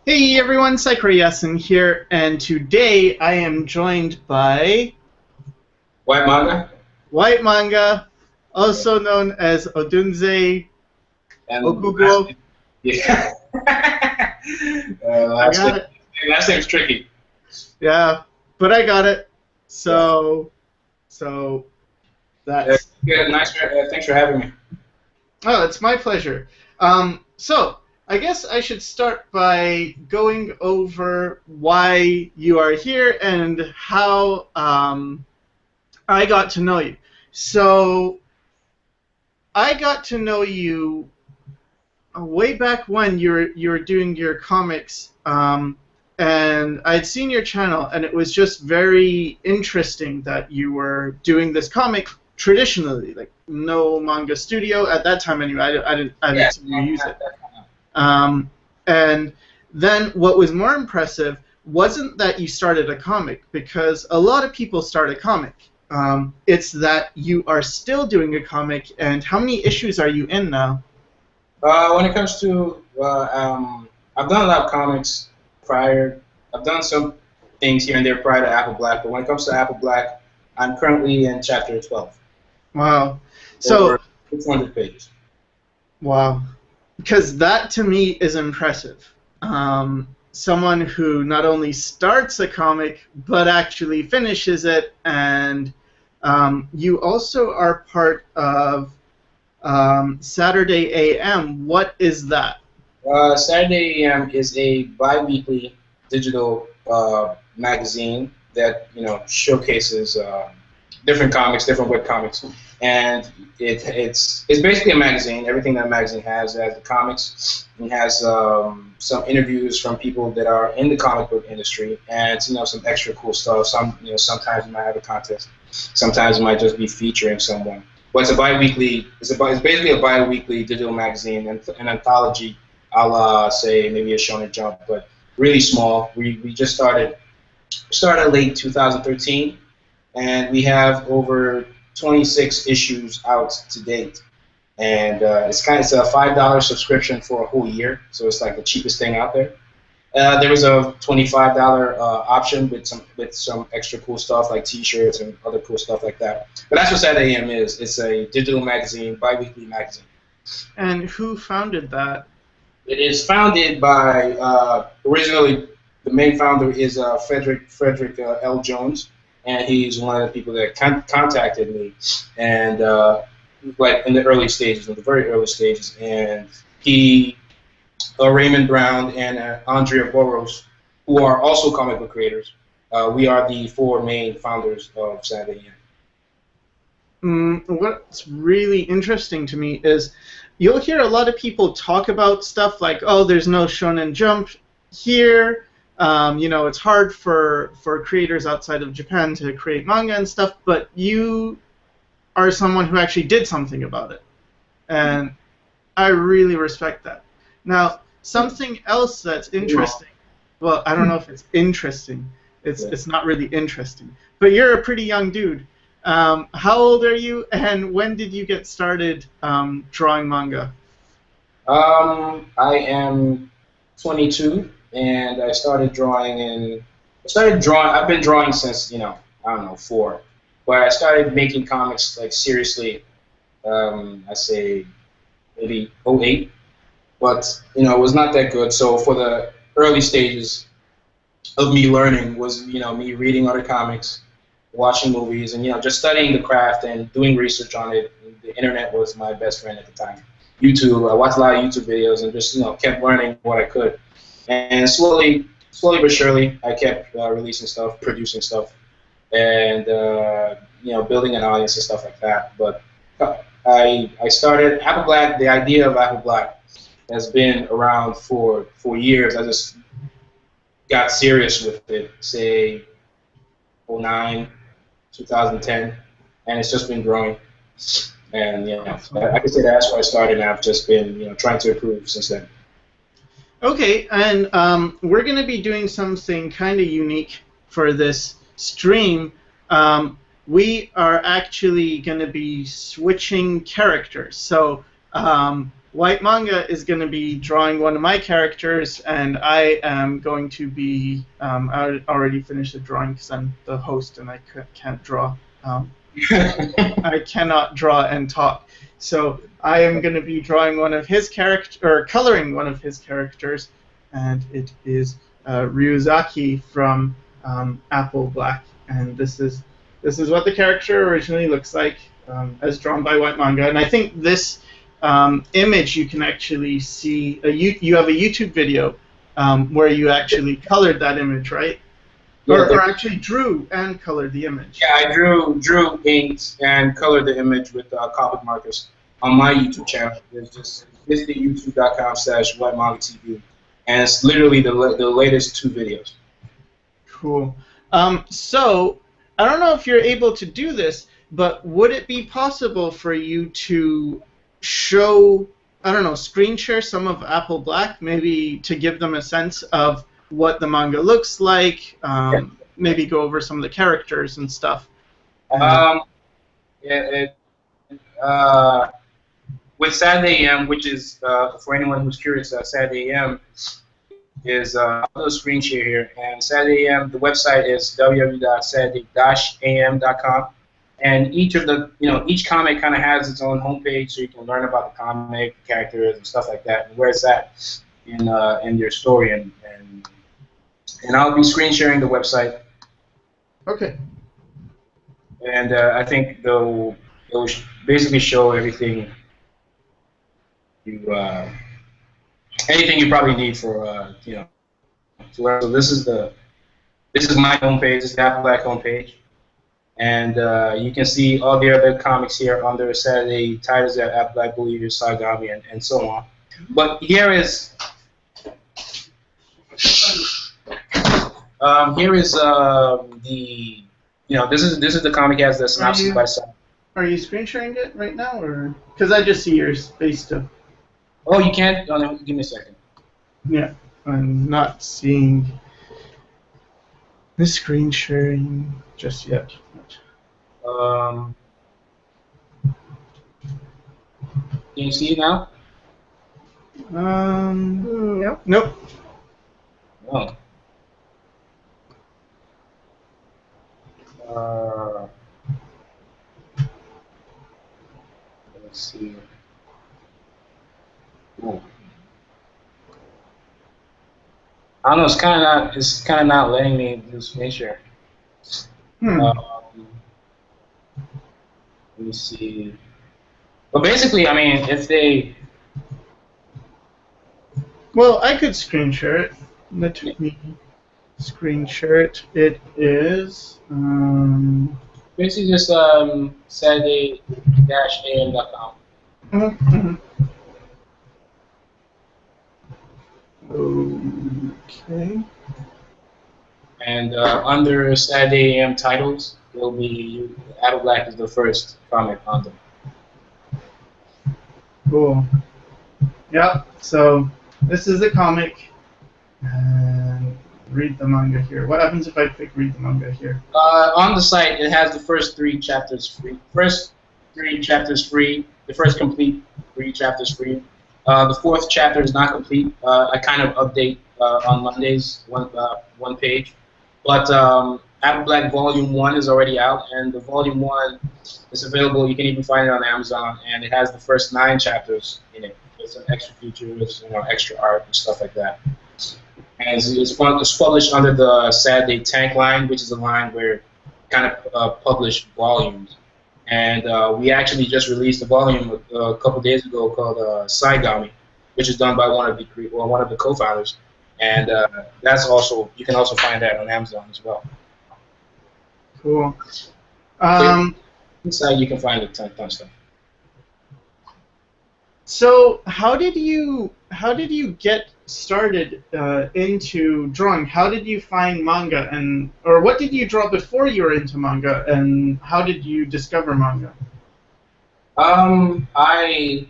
Hey everyone, Sycra here, and today I am joined by WhytManga WhytManga, also known as Odunze and last Ogugo. name, yeah. I got it. Last name's tricky. Yeah, but I got it. Yeah. So that's Good. Nice. Thanks for having me. oh, it's my pleasure. So I guess I should start by going over why you are here and how I got to know you. So I got to know you way back when you were doing your comics, and I'd seen your channel, and it was just very interesting that you were doing this comic traditionally, like no manga studio at that time anyway. I didn't Yeah. see you use it. And then what was more impressive wasn't that you started a comic, because a lot of people start a comic. It's that you are still doing a comic, and how many issues are you in now? When it comes to, I've done a lot of comics prior. I've done some things here and there prior to Apple Black, but when it comes to Apple Black, I'm currently in chapter 12, Wow. over So, 200 pages. wow. Because that to me is impressive. Someone who not only starts a comic, but actually finishes it, and you also are part of Saturday AM. What is that? Saturday AM is a bi-weekly digital magazine that showcases different comics, different web comics, and it's basically a magazine. Everything that magazine has the comics. It has some interviews from people that are in the comic book industry, and some extra cool stuff. Sometimes we might have a contest. Sometimes it might just be featuring someone. But it's a bi-weekly. It's basically a bi-weekly digital magazine and an anthology. I'll say maybe a Shonen Jump, but really small. We just started late 2013, and we have over 26 issues out to date. And it's a $5 subscription for a whole year, so it's like the cheapest thing out there. There was a $25 option with some extra cool stuff like T-shirts and other cool stuff like that. But that's what Saturday AM is. It's a digital magazine, bi-weekly magazine. And who founded that? It is founded by originally the main founder is Frederick L. Jones, and he's one of the people that contacted me, and like in the early stages, in the very early stages, and he, Raymond Brown, and Andrea Boros, who are also comic book creators. We are the four main founders of Saturday What's really interesting to me is you'll hear a lot of people talk about stuff like, oh, there's no Shonen Jump here. It's hard for creators outside of Japan to create manga and stuff, but you are someone who actually did something about it. And I really respect that. Now, something else that's interesting, well, I don't know if it's interesting. It's not really interesting. But you're a pretty young dude. How old are you, and when did you get started drawing manga? I am 22, and I started drawing in. I started drawing. I've been drawing since I don't know 4, but I started making comics like seriously. I say maybe '08, but it was not that good. So for the early stages of me learning was me reading other comics, watching movies, and just studying the craft and doing research on it. The internet was my best friend at the time. YouTube, I watched a lot of YouTube videos and just kept learning what I could. And slowly but surely, I kept releasing stuff, producing stuff, and building an audience and stuff like that. But I started Apple Black. The idea of Apple Black has been around for years. I just got serious with it, say '09, 2010, and it's just been growing. And I could say that's where I started, and I've just been trying to improve since then. Okay, and we're going to be doing something kind of unique for this stream. We are actually going to be switching characters. So WhytManga is going to be drawing one of my characters, and I am going to be. I already finished the drawing because I'm the host and I can't draw. I cannot draw and talk. So I am going to be drawing one of his coloring one of his characters, and it is Ryuzaki from Apple Black, and this is what the character originally looks like, as drawn by WhytManga. And I think this image you can actually see. You have a YouTube video where you actually colored that image, right? Yeah, or actually drew and colored the image. Yeah, I drew, inked, and colored the image with Copic markers on my YouTube channel. It's just visit youtube.com/WhytMangaTV, and it's literally the latest 2 videos. Cool. So I don't know if you're able to do this, but would it be possible for you to show, I don't know, screen share some of Apple Black, maybe to give them a sense of what the manga looks like, maybe go over some of the characters and stuff? With Saturday AM, which is, for anyone who's curious, Saturday AM is, I'll do a screen share here, and Saturday AM, the website is www.saturday-am.com, and each comic kind of has its own homepage, so you can learn about the comic, characters, and stuff like that, and where it's at in your story, and I'll be screen sharing the website. Okay. And I think it'll basically show everything anything you probably need for to learn. So this is my homepage. This is the Apple Black homepage, and you can see all the other comics here under Saturday titles at Apple Black, Believe, Sagami, and so on. But here is this is the comic as the synopsis by side. Are you screen sharing it right now, or because I just see your space stuff? Oh, you can't. Oh, no, give me a second. Yeah, I'm not seeing the screen sharing just yet. Can you see it now? Nope. Nope. Oh. Let's see. Ooh. I don't know. It's kind of not letting me do screen share. Let me see. But basically, I mean, if they. Well, I could screen share it. Let me screen share it. It is. Basically, just Saturday-am.com. Mm-hmm. Okay. And under Saturday AM titles, will be Apple Black is the first comic on them. Cool. Yep. So this is the comic, and read the manga here. What happens if I pick read the manga here? On the site, it has the first 3 chapters free. The first complete 3 chapters free. The 4th chapter is not complete. I kind of update on Mondays, one page. But Apple Black Volume 1 is already out, and the Volume 1 is available. You can even find it on Amazon, and it has the first 9 chapters in it. With some extra features, extra art and stuff like that. And it's published under the Saturday Tank line, which is a line where kind of publish volumes. And we actually just released a volume a couple days ago called Sagami, which is done by one of the co-founders, and you can also find that on Amazon as well. Cool. Inside you can find a ton of stuff. So how did you get started into drawing? How did you find manga, or what did you draw before you were into manga, and how did you discover manga? I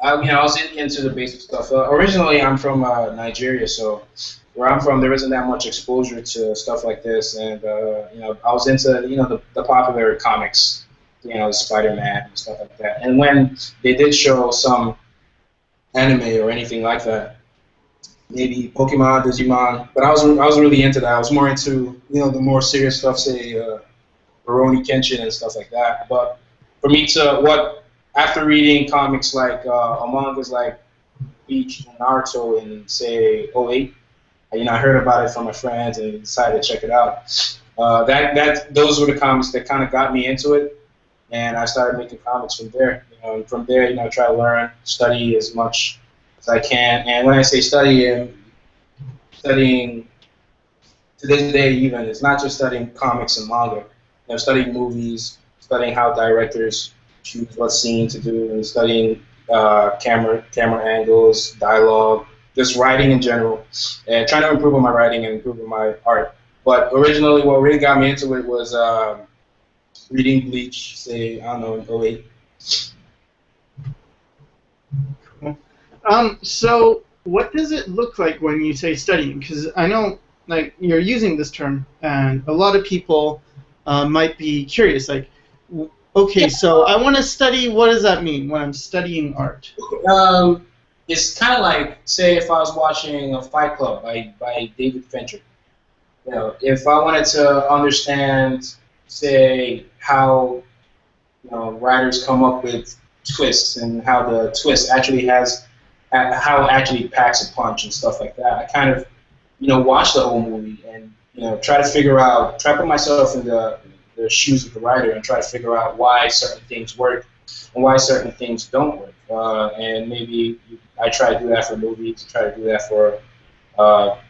was into the basic stuff. Originally, I'm from Nigeria, so where I'm from, there isn't that much exposure to stuff like this, and I was into the popular comics you know, Spider-Man and stuff like that. And when they did show some anime or anything like that, maybe Pokemon, Digimon, but I was really into that. I was more into, you know, the more serious stuff, say Rurouni Kenshin and stuff like that. But for me to what after reading comics like mangas like Bleach and Naruto in say '08, you know, I heard about it from my friends and decided to check it out. Those were the comics that kind of got me into it, and I started making comics from there. You know, and from there, you know, I try to learn, study as much as I can. And when I say study, I'm studying to this day even. It's not just studying comics and manga. You know, studying movies, studying how directors choose what scene to do, and studying camera angles, dialogue, just writing in general, and trying to improve on my writing and improve on my art. But originally, what really got me into it was reading Bleach, say, I don't know, in '08. Cool. So what does it look like when you say studying? Because I know, like, you're using this term, and a lot of people might be curious, like, okay, so I want to study, what does that mean when I'm studying art? It's kind of like, say, if I was watching a Fight Club by David Fincher. You know, if I wanted to understand, say, how, you know, writers come up with twists and how the twist actually has, how it actually packs a punch and stuff like that, I kind of, you know, watch the whole movie and, you know, try to put myself in the shoes of the writer and try to figure out why certain things work and why certain things don't work. And maybe I try to do that for movies, try to do that for,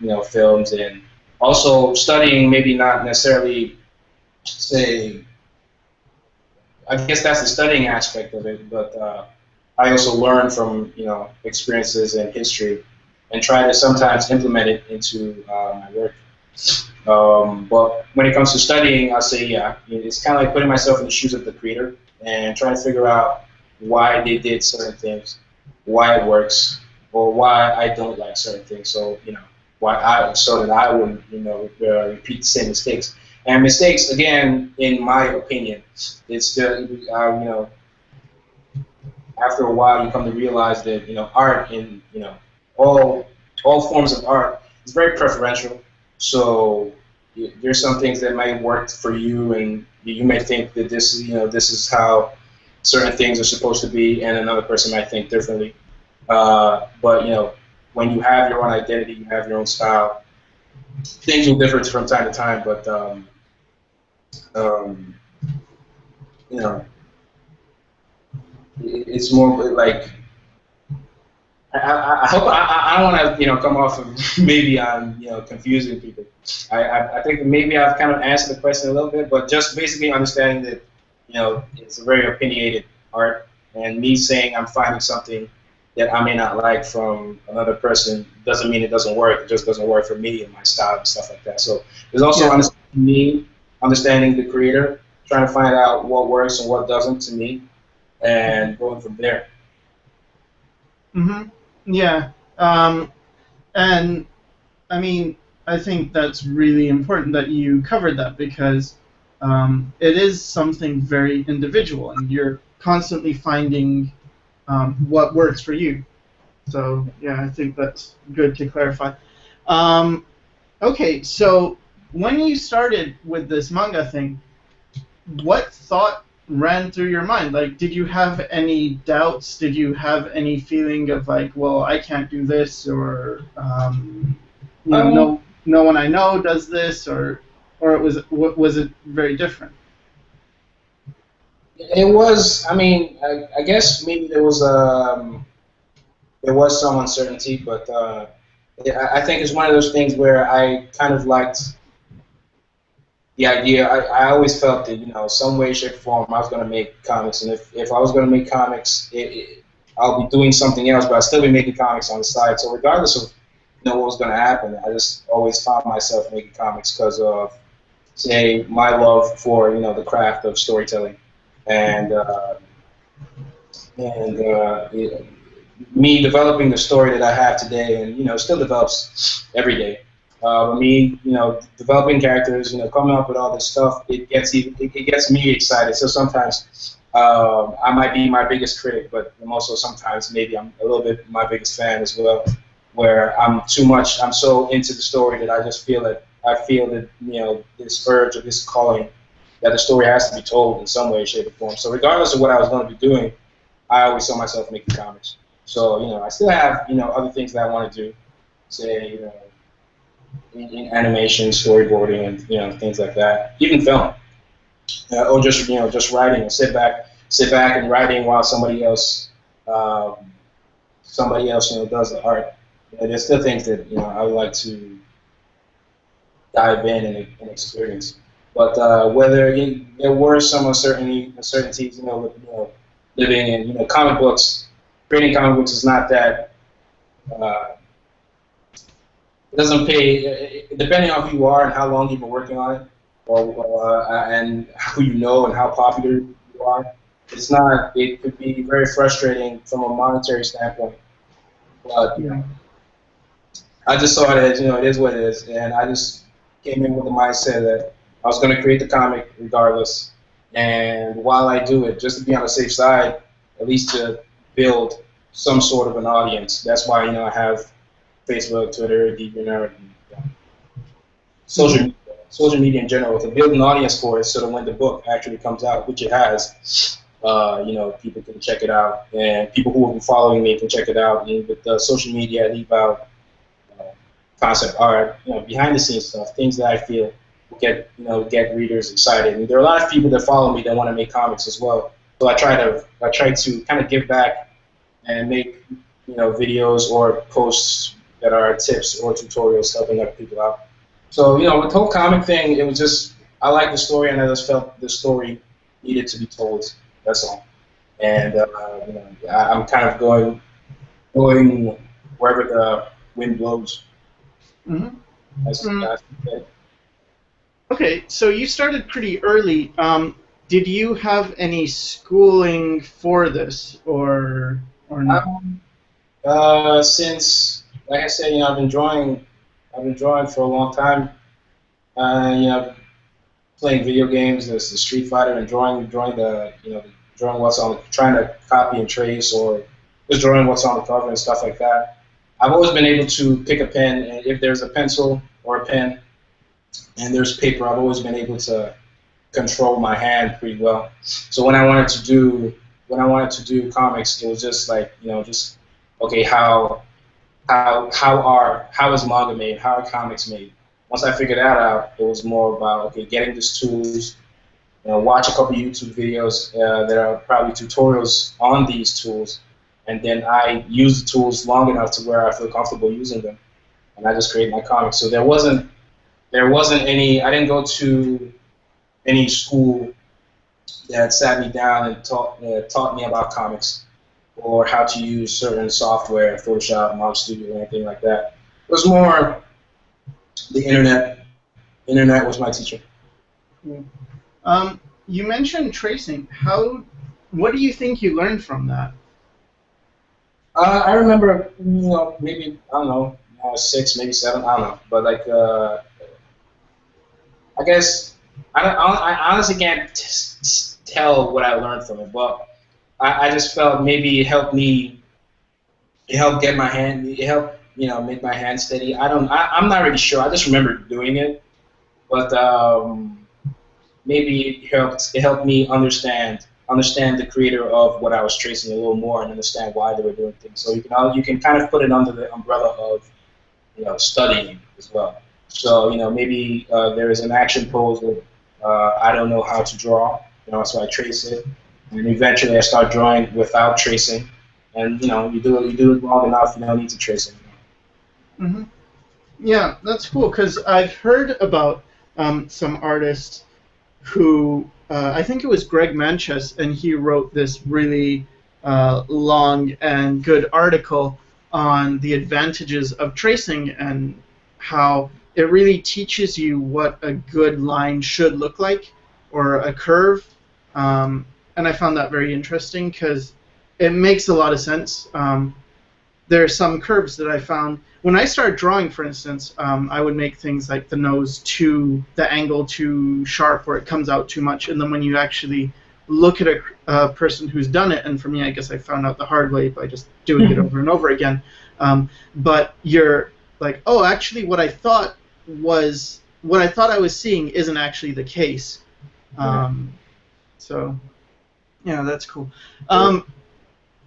you know, films, and also studying, maybe not necessarily, say, I guess that's the studying aspect of it, but I also learn from, you know, experiences and history and try to sometimes implement it into my work. But when it comes to studying, I'll say, yeah, it's kind of like putting myself in the shoes of the creator and trying to figure out why they did certain things, why it works, or why I don't like certain things. So, you know, so that I wouldn't, you know, repeat the same mistakes. And mistakes, again, in my opinion, it's the, you know, after a while you come to realize that, you know, art in, you know, all forms of art is very preferential. So there's some things that might work for you, and you may think that this is, you know, this is how certain things are supposed to be, and another person might think differently. But, you know, when you have your own identity, you have your own style, things will differ from time to time, but, you know, it's more like, I hope I don't want to, you know, come off of maybe I'm, you know, confusing people. I think maybe I've kind of answered the question a little bit, but just basically understanding that, you know, it's a very opinionated art, and me saying I'm finding something that I may not like from another person doesn't mean it doesn't work. It just doesn't work for me and my style and stuff like that. So there's also understanding the creator, trying to find out what works and what doesn't to me, and going from there. Mm-hmm. Yeah. And I mean, I think that's really important that you covered that, because it is something very individual, and you're constantly finding what works for you. So yeah, I think that's good to clarify. Okay, so when you started with this manga thing, what thought ran through your mind? Like, did you have any doubts? Did you have any feeling of like, well, I can't do this, or you know, no one I know does this, or was it very different? It was. I mean, I guess maybe there was some uncertainty, but I think it's one of those things where I kind of liked the idea. I always felt that, you know, some way, shape, or form, I was going to make comics, and if I was going to make comics, I'll be doing something else, but I'll still be making comics on the side. So regardless of, you know, what was going to happen, I just always found myself making comics because of, say, my love for, you know, the craft of storytelling, and me developing the story that I have today, and, you know, still develops every day. Me, developing characters, coming up with all this stuff, it gets me excited. So sometimes I might be my biggest critic, but I'm also sometimes maybe I'm a little bit my biggest fan as well, where I'm so into the story that I feel that this urge or this calling that the story has to be told in some way, shape, or form. So regardless of what I was going to be doing, I always saw myself making comics. So I still have other things that I want to do, say in animation, storyboarding, and things like that. Even film, or just writing and sit back and writing while somebody else does the art. There's still things that I would like to dive in and experience. But whether there were some uncertainties, with living in comic books, creating comic books is not that. It doesn't pay, depending on who you are and how long you've been working on it, and who you know and how popular you are. It's not. It could be very frustrating from a monetary standpoint. But I just saw it as it is what it is, and I just came in with the mindset that I was going to create the comic regardless. And while I do it, just to be on the safe side, at least to build some sort of an audience. That's why I have Facebook, Twitter, DeviantArt, and social media in general, to build an audience for it, so that when the book actually comes out, which it has, people can check it out, and people who have been following me can check it out. And with the social media, I leave out concept art, behind the scenes stuff, things that I feel will get readers excited. And there are a lot of people that follow me that want to make comics as well. So I try to kind of give back and make videos or posts that are tips or tutorials helping other people out. So, with the whole comic thing, it was just, I liked the story, and I just felt the story needed to be told. That's all. And, I'm kind of going wherever the wind blows. Mm-hmm. That's it. Okay, so you started pretty early. Did you have any schooling for this, or not? Since, like I said, I've been drawing for a long time. Playing video games, there's the Street Fighter, and drawing what's on, trying to copy and trace, or just drawing what's on the cover and stuff like that. I've always been able to pick a pen, and if there's a pencil or a pen, and there's paper, I've always been able to control my hand pretty well. So when I wanted to do comics, it was just like okay, how is manga made? How are comics made? Once I figured that out, it was more about getting these tools, watch a couple YouTube videos that are probably tutorials on these tools, and then I use the tools long enough to where I feel comfortable using them, and I just create my comics. So there wasn't any. I didn't go to any school that sat me down and taught me about comics, or how to use certain software, Photoshop, Mob Studio, or anything like that. It was more the internet. Internet was my teacher. You mentioned tracing. What do you think you learned from that? I remember, maybe, I don't know, 6, maybe 7, I don't know. But I guess I honestly can't tell what I learned from it, but I just felt maybe it helped get my hand, it helped make my hand steady. I'm not really sure. I just remember doing it, but maybe it helped me understand the creator of what I was tracing a little more, and understand why they were doing things. So you can kind of put it under the umbrella of studying as well. So maybe there is an action pose that I don't know how to draw, so I trace it, and eventually I start drawing without tracing, and you do it long enough, you don't need to trace it. Mm-hmm. Yeah, that's cool, because I've heard about some artists who, I think it was Greg Manches, and he wrote this really long and good article on the advantages of tracing and how it really teaches you what a good line should look like, or a curve. And I found that very interesting because it makes a lot of sense. there are some curves that I found. When I started drawing, for instance, I would make things like the nose the angle too sharp where it comes out too much, and then when you actually look at a person who's done it, and for me, I guess I found out the hard way by just doing it over and over again, but you're like, oh, actually what I thought I was seeing isn't actually the case. So, yeah, that's cool.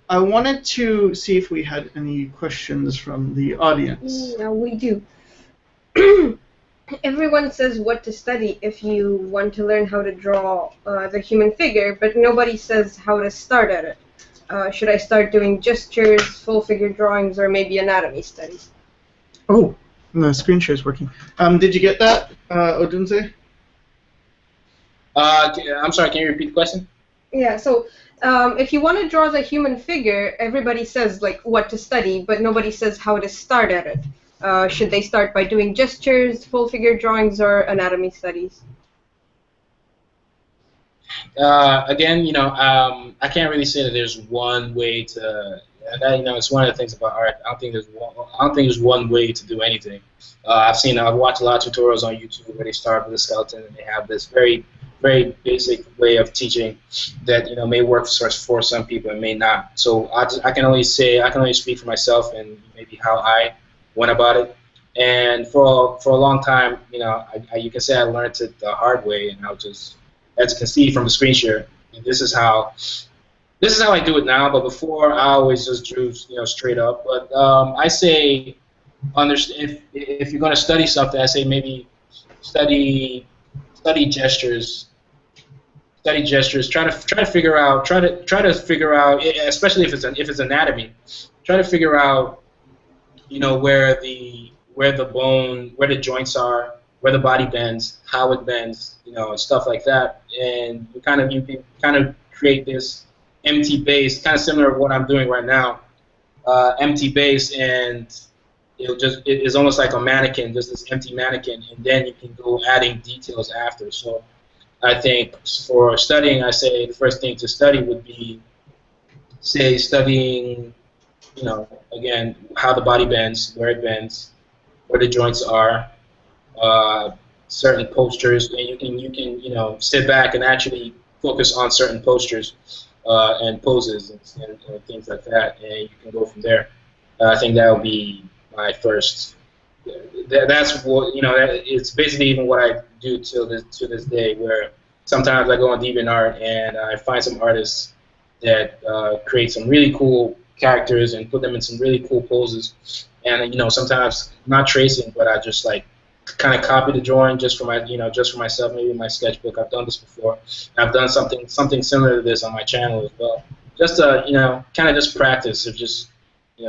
I wanted to see if we had any questions from the audience. Yeah, we do. Everyone says what to study if you want to learn how to draw the human figure, but nobody says how to start at it. Should I start doing gestures, full figure drawings, or maybe anatomy studies? Oh, the screen share is working. Did you get that, Odunze? I'm sorry, can you repeat the question? Yeah, so if you want to draw the human figure, everybody says like what to study, but nobody says how to start at it. Should they start by doing gestures, full figure drawings, or anatomy studies? Again, I can't really say that there's one way to. It's one of the things about art. I don't think there's one way to do anything. I've watched a lot of tutorials on YouTube where they start with a skeleton and they have this very, very basic way of teaching that may work for some people and may not. So I can only speak for myself and maybe how I went about it. And for a long time, you can say I learned it the hard way, and I'll just, as you can see from the screen share, this is how I do it now. But before, I always just drew straight up. But I say, if you're going to study something, I say maybe study gestures. Study gestures. Try to figure out, especially if it's anatomy. Try to figure out, where the joints are, where the body bends, how it bends, stuff like that, and you can kind of create this empty base, kind of similar to what I'm doing right now, empty base, and it's almost like a mannequin, just this empty mannequin, and then you can go adding details after. So I think for studying, I say the first thing to study would be, say, studying, again, how the body bends, where it bends, where the joints are, certain postures, and you can sit back and actually focus on certain postures and poses and things like that, and you can go from there. I think that would be my first. That's what it's basically even what I do to this day, where sometimes I go on DeviantArt and I find some artists that create some really cool characters and put them in some really cool poses, and sometimes not tracing, but I just like kind of copy the drawing just for myself, maybe in my sketchbook. I've done this before. I've done something similar to this on my channel as well. Just kind of just practice of just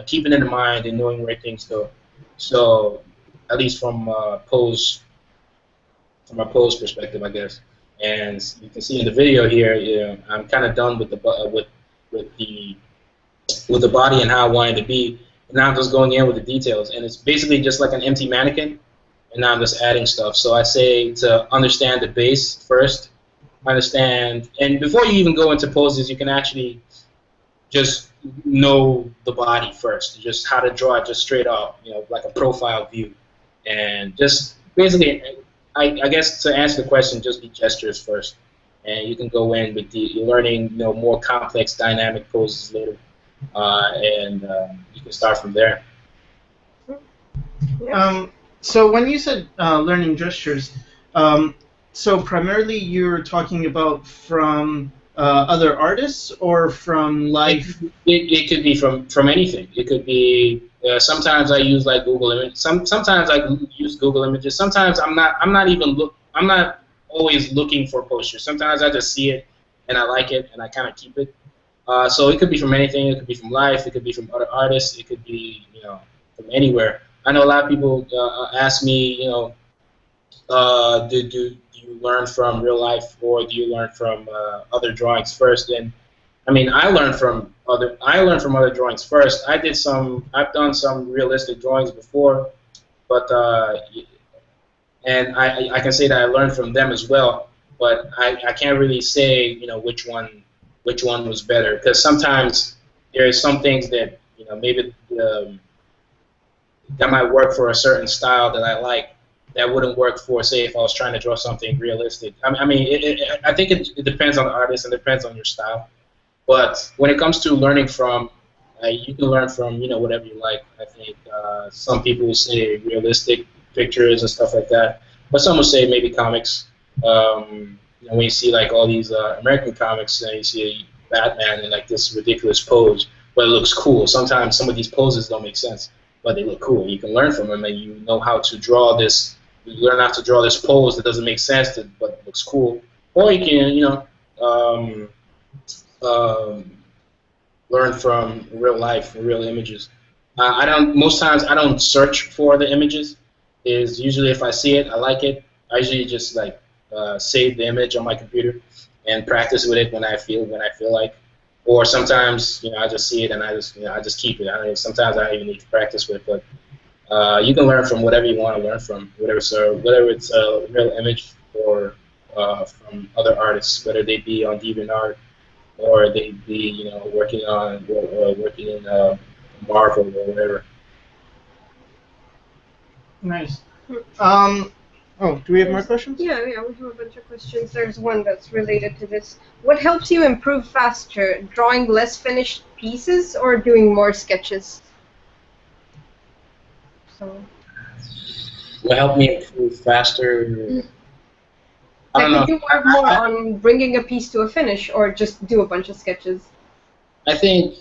keeping it in mind and knowing where things go. So at least from a pose perspective, I guess. And you can see in the video here, I'm kind of done with the body and how I want it to be. And now I'm just going in with the details, and it's basically just like an empty mannequin. And now I'm just adding stuff. So I say to understand the base first, and before you even go into poses, you can actually just know the body first, just how to draw it just straight up, like a profile view, and just basically, I guess to answer the question, just be gestures first, and you can go in with learning more complex dynamic poses later, and you can start from there. So when you said learning gestures, so primarily you're talking about from other artists or from life? It could be from anything. It could be sometimes I use like Google Images. Sometimes I use Google Images. Sometimes I'm not always looking for postures. Sometimes I just see it and I like it and I kind of keep it. So it could be from anything. It could be from life. It could be from other artists. It could be from anywhere. I know a lot of people ask me, do you learn from real life or do you learn from other drawings first? And I mean, I learn from other drawings first. I've done some realistic drawings before, but and I can say that I learned from them as well. But I can't really say which one was better, because sometimes there are some things that maybe that might work for a certain style that I like. That wouldn't work for, say, if I was trying to draw something realistic. I mean, I think it depends on the artist and depends on your style. But when it comes to learning from, you can learn from whatever you like. I think some people will say realistic pictures and stuff like that, but some will say maybe comics. When you see like all these American comics, and you see Batman in like this ridiculous pose, but it looks cool. Sometimes some of these poses don't make sense, but they look cool. You can learn from them, and you know how to draw this. You learn how to draw this pose that doesn't make sense, but looks cool. Or you can, learn from real life, real images. Most times I don't search for the images. Is usually if I see it, I like it. I usually just like save the image on my computer and practice with it when I feel like. Or sometimes I just see it and I just keep it. Sometimes I don't even need to practice with it, but you can learn from whatever you want to learn from, whether it's a real image or from other artists, whether they be on DeviantArt or they be working in Marvel or whatever. Nice. Oh, do we have more questions? Yeah, we have a bunch of questions. There's one that's related to this. What helps you improve faster, drawing less finished pieces or doing more sketches? So. What helped me improve faster? I don't know. Could you work more on bringing a piece to a finish or just do a bunch of sketches? I think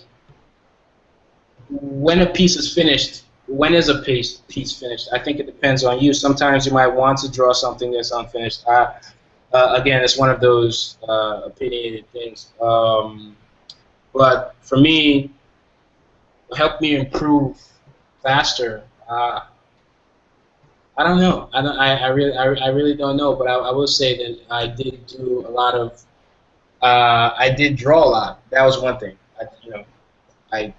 when a piece is finished, when is a piece finished? I think it depends on you. Sometimes you might want to draw something that's unfinished. Again, it's one of those opinionated things. But for me, what helped me improve faster, I don't know. I really don't know. But I will say that I did do a lot of. I did draw a lot. That was one thing. I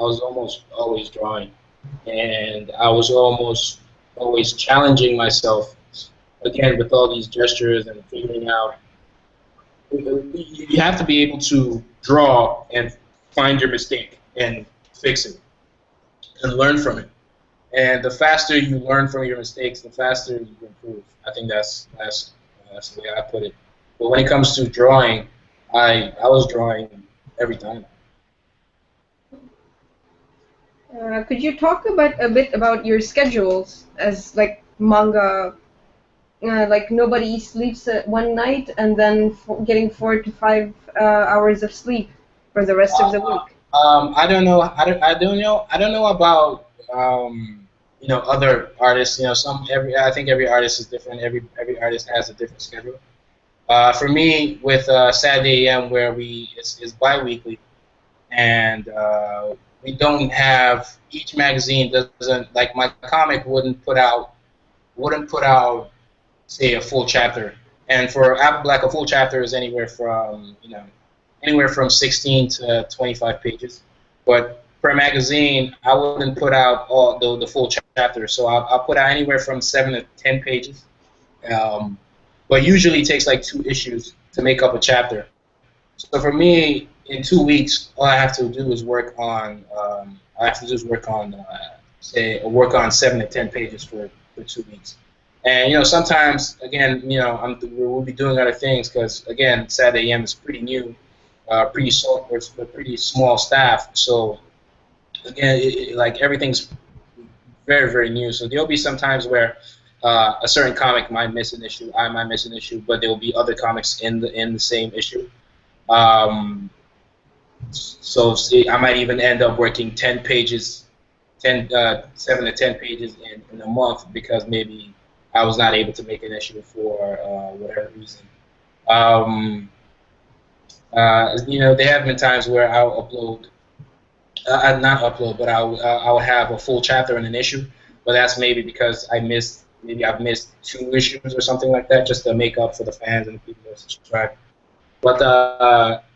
was almost always drawing, and I was almost always challenging myself. Again, with all these gestures and figuring out. You have to be able to draw and find your mistake and fix it and learn from it. And the faster you learn from your mistakes, the faster you improve. I think that's the way I put it. But when it comes to drawing, I was drawing every time. Could you talk a bit about your schedules as like manga? Like nobody sleeps one night and then getting 4 to 5 hours of sleep for the rest of the week. I don't know. I don't know about other artists. I think every artist is different. Every artist has a different schedule. For me, with Saturday AM, where it's bi-weekly, and we don't have, each magazine doesn't, like my comic wouldn't put out say a full chapter, and for Apple Black a full chapter is anywhere from 16 to 25 pages, but per magazine I wouldn't put out all the full chapter, so I'll put out anywhere from 7 to 10 pages, but usually it takes like 2 issues to make up a chapter. So for me, in 2 weeks, all I have to do is work on work on 7 to 10 pages for 2 weeks. And sometimes, again, we'll be doing other things because, again, Saturday AM is pretty new, pretty small staff. So again, like everything's very, very new. So there'll be some times where a certain comic might miss an issue, I might miss an issue, but there will be other comics in the same issue. So I might even end up working 7 to 10 pages in a month because maybe I was not able to make an issue for whatever reason. There have been times where I'll upload, not upload, but I'll have a full chapter in an issue, but that's maybe because I've missed 2 issues or something like that, just to make up for the fans and the people that subscribe. But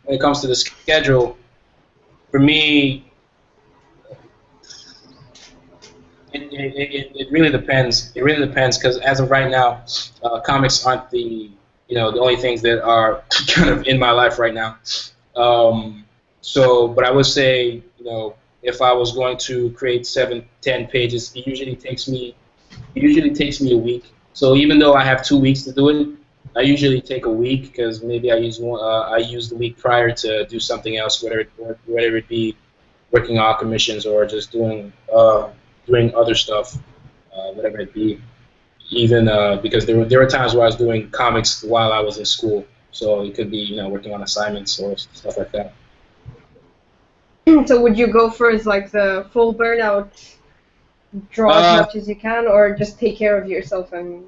when it comes to the schedule, for me, it really depends. It really depends because as of right now, comics aren't the only things that are kind of in my life right now. But I would say if I was going to create 7, 10 pages, it usually takes me a week. So even though I have 2 weeks to do it, I usually take a week because maybe I use the week prior to do something else, whether it be working on commissions or just doing other stuff, whatever it be. Even because there were times where I was doing comics while I was in school, so it could be working on assignments or stuff like that. So would you go for like the full burnout, draw as much as you can, or just take care of yourself and?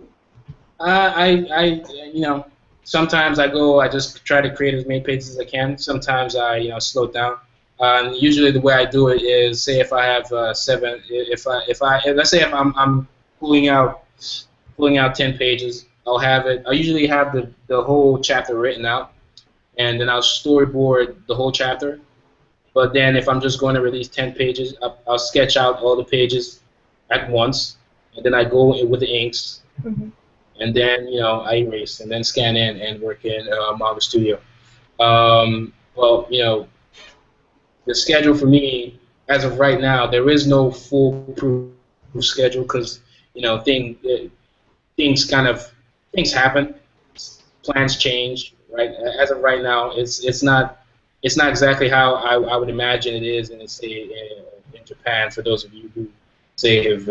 Sometimes I just try to create as many pages as I can. Sometimes I slow it down. And usually the way I do it is, say if I have let's say if I'm pulling out 10 pages, I'll usually have the whole chapter written out, and then I'll storyboard the whole chapter. But then if I'm just going to release 10 pages, I'll sketch out all the pages at once, and then I go in with the inks, and then I erase, and then scan in and work in Manga Studio. Well, the schedule for me, as of right now, there is no foolproof schedule because things happen, plans change. Right, as of right now, it's not exactly how I would imagine it is in Japan. For those of you who say have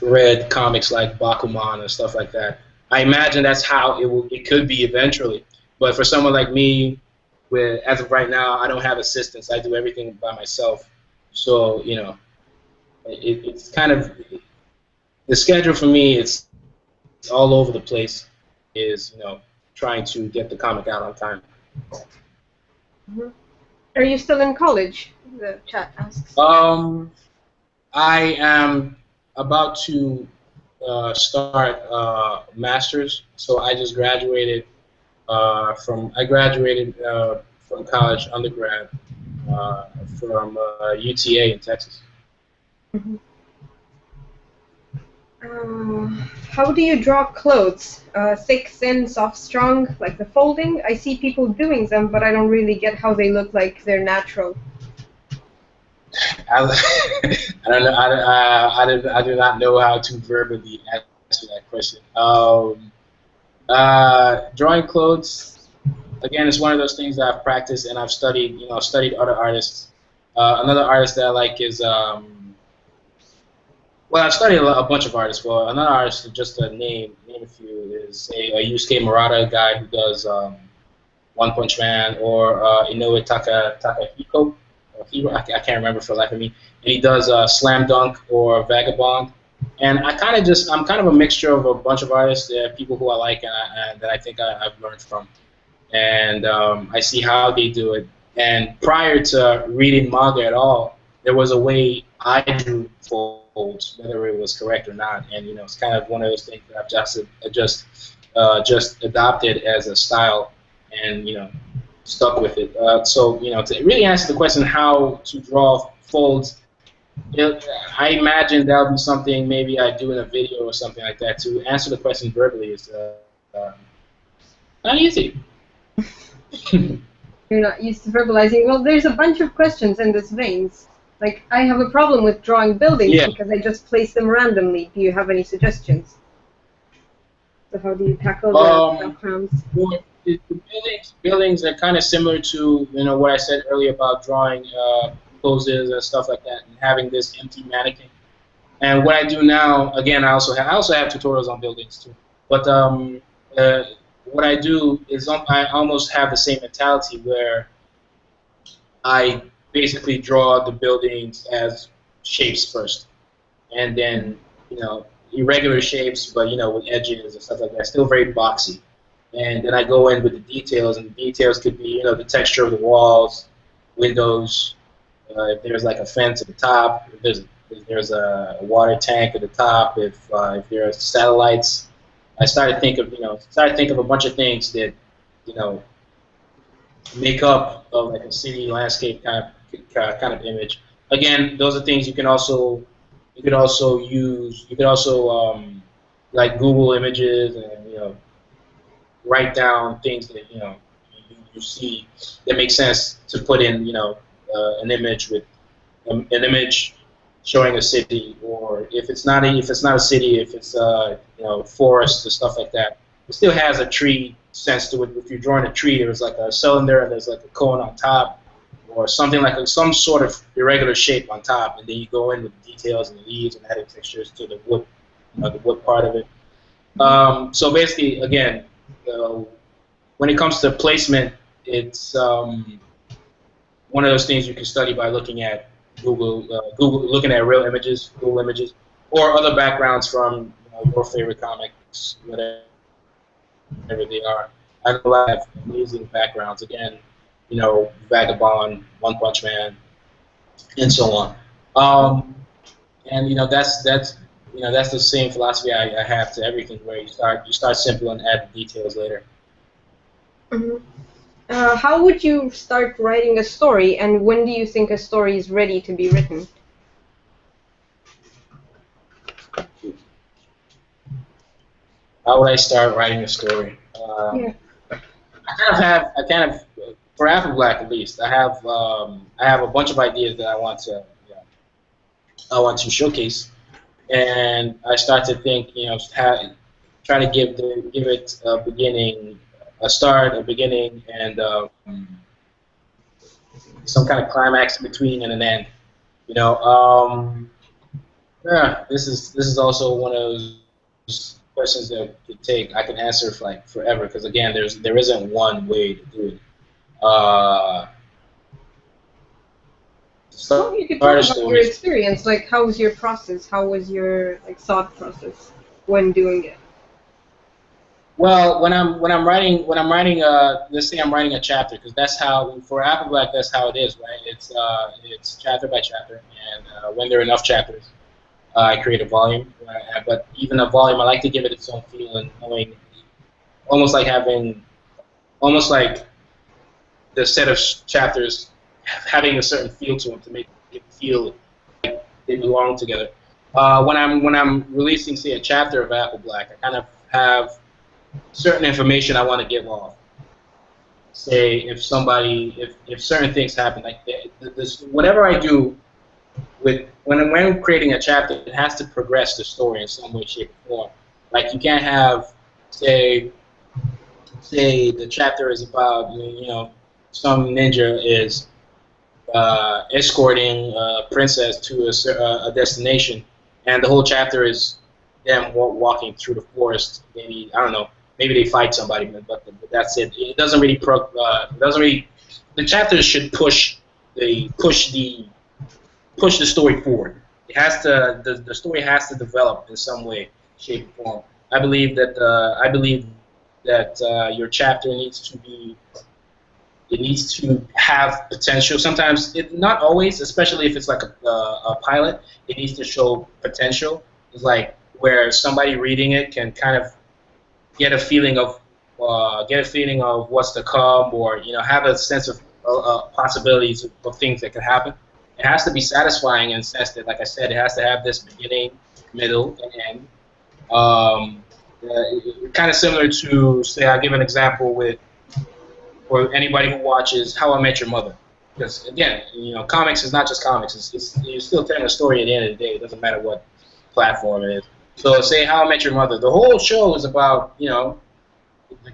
read comics like Bakuman and stuff like that, I imagine that's how it could be eventually. But for someone like me, as of right now, I don't have assistants. I do everything by myself. So it's kind of the schedule for me. It's all over the place. Is trying to get the comic out on time. Are you still in college? The chat asks. I am about to start master's. So I just graduated from college undergrad from UTA in Texas. How do you draw clothes? Thick, thin, soft, strong, like the folding? I see people doing them, but I don't really get how they look like they're natural. I don't know. I do not know how to verbally answer that question. Drawing clothes, again, is one of those things that I've practiced and I've studied. Studied other artists. Another artist that I like is well, I've studied a bunch of artists. Well, another artist, just to name a few, is a Yusuke Murata, guy who does One Punch Man, or Inoue Takahiko. I can't remember for the life of me. And he does Slam Dunk or Vagabond. And I'm kind of a mixture of a bunch of artists, people who I like and that I think I've learned from. And I see how they do it. And prior to reading manga at all, there was a way I drew folds, whether it was correct or not. And it's kind of one of those things that I've just adopted as a style, and stuck with it. So to really answer the question how to draw folds, I imagine that would be something maybe I do in a video or something like that. To answer the question verbally is not easy. You're not used to verbalizing. Well, there's a bunch of questions in this vein. Like, I have a problem with drawing buildings because I just place them randomly. Do you have any suggestions? So how do you tackle the backgrounds? Well, the buildings are kind of similar to what I said earlier about drawing poses and stuff like that, and having this empty mannequin. And what I do now, again, I also have tutorials on buildings too. But what I do is I almost have the same mentality where I basically draw the buildings as shapes first, and then irregular shapes, but with edges and stuff like that, still very boxy. And then I go in with the details, and the details could be the texture of the walls, windows, if there's like a fence at the top, if there's a water tank at the top, if there's satellites. I started to think of a bunch of things that make up like a city landscape kind of image. Again, those are things you could also use. You could also like Google Images and write down things that you see that make sense to put in an image with an image showing a city, or if it's not a city, if it's forest or stuff like that, it still has a tree sense to it. If you're drawing a tree, there's like a cylinder and there's like a cone on top, or something like some sort of irregular shape on top, and then you go in with the details and the leaves and adding textures to the wood, the wood part of it. So basically, again, when it comes to placement, it's one of those things you can study by looking at Google, looking at real images, Google images, or other backgrounds from your favorite comics, whatever they are. I know a lot of amazing backgrounds. Again, Vagabond, One Punch Man, and so on. And that's the same philosophy I have to everything, where you start simple and add the details later. Mm-hmm. How would you start writing a story, and when do you think a story is ready to be written? How would I start writing a story? Yeah. I kind of, for Apple Black at least, I have a bunch of ideas that I want to showcase, and I start to think, try to give it a beginning, a start, a beginning, and some kind of climax in between and an end. Yeah, this is also one of those questions that I can answer for like forever, because again, there isn't one way to do it. Well, you could talk about your experience. Like, how was your process? How was your thought process when doing it? Well, when I'm writing, let's say I'm writing a chapter, because that's how, for Apple Black, that's how it is, right? It's chapter by chapter, and when there are enough chapters, I create a volume. But even a volume, I like to give it its own feel, and knowing, almost like the set of chapters having a certain feel to them to make it feel like they belong together. When I'm releasing, say, a chapter of Apple Black, I kind of have certain information I want to give off. Say if certain things happen, like this, whatever I do when I'm creating a chapter, it has to progress the story in some way, shape, or form. Like, you can't have, say the chapter is about some ninja is escorting a princess to a destination, and the whole chapter is them walking through the forest. Maybe, I don't know, maybe they fight somebody, but that's it. It doesn't really the chapters should push the story forward. It has to, the story has to develop in some way, shape, or form. I believe that your chapter needs to have potential. Sometimes, not always, especially if it's like a pilot, it needs to show potential. It's like where somebody reading it can kind of get a feeling of what's to come, or have a sense of possibilities of things that could happen. It has to be satisfying in the sense that, like I said, it has to have this beginning, middle, and end. Kind of similar to, say, I'll give an example for anybody who watches How I Met Your Mother. Because, again, comics is not just comics. You're still telling a story at the end of the day. It doesn't matter what platform it is. So, say How I Met Your Mother. The whole show is about, the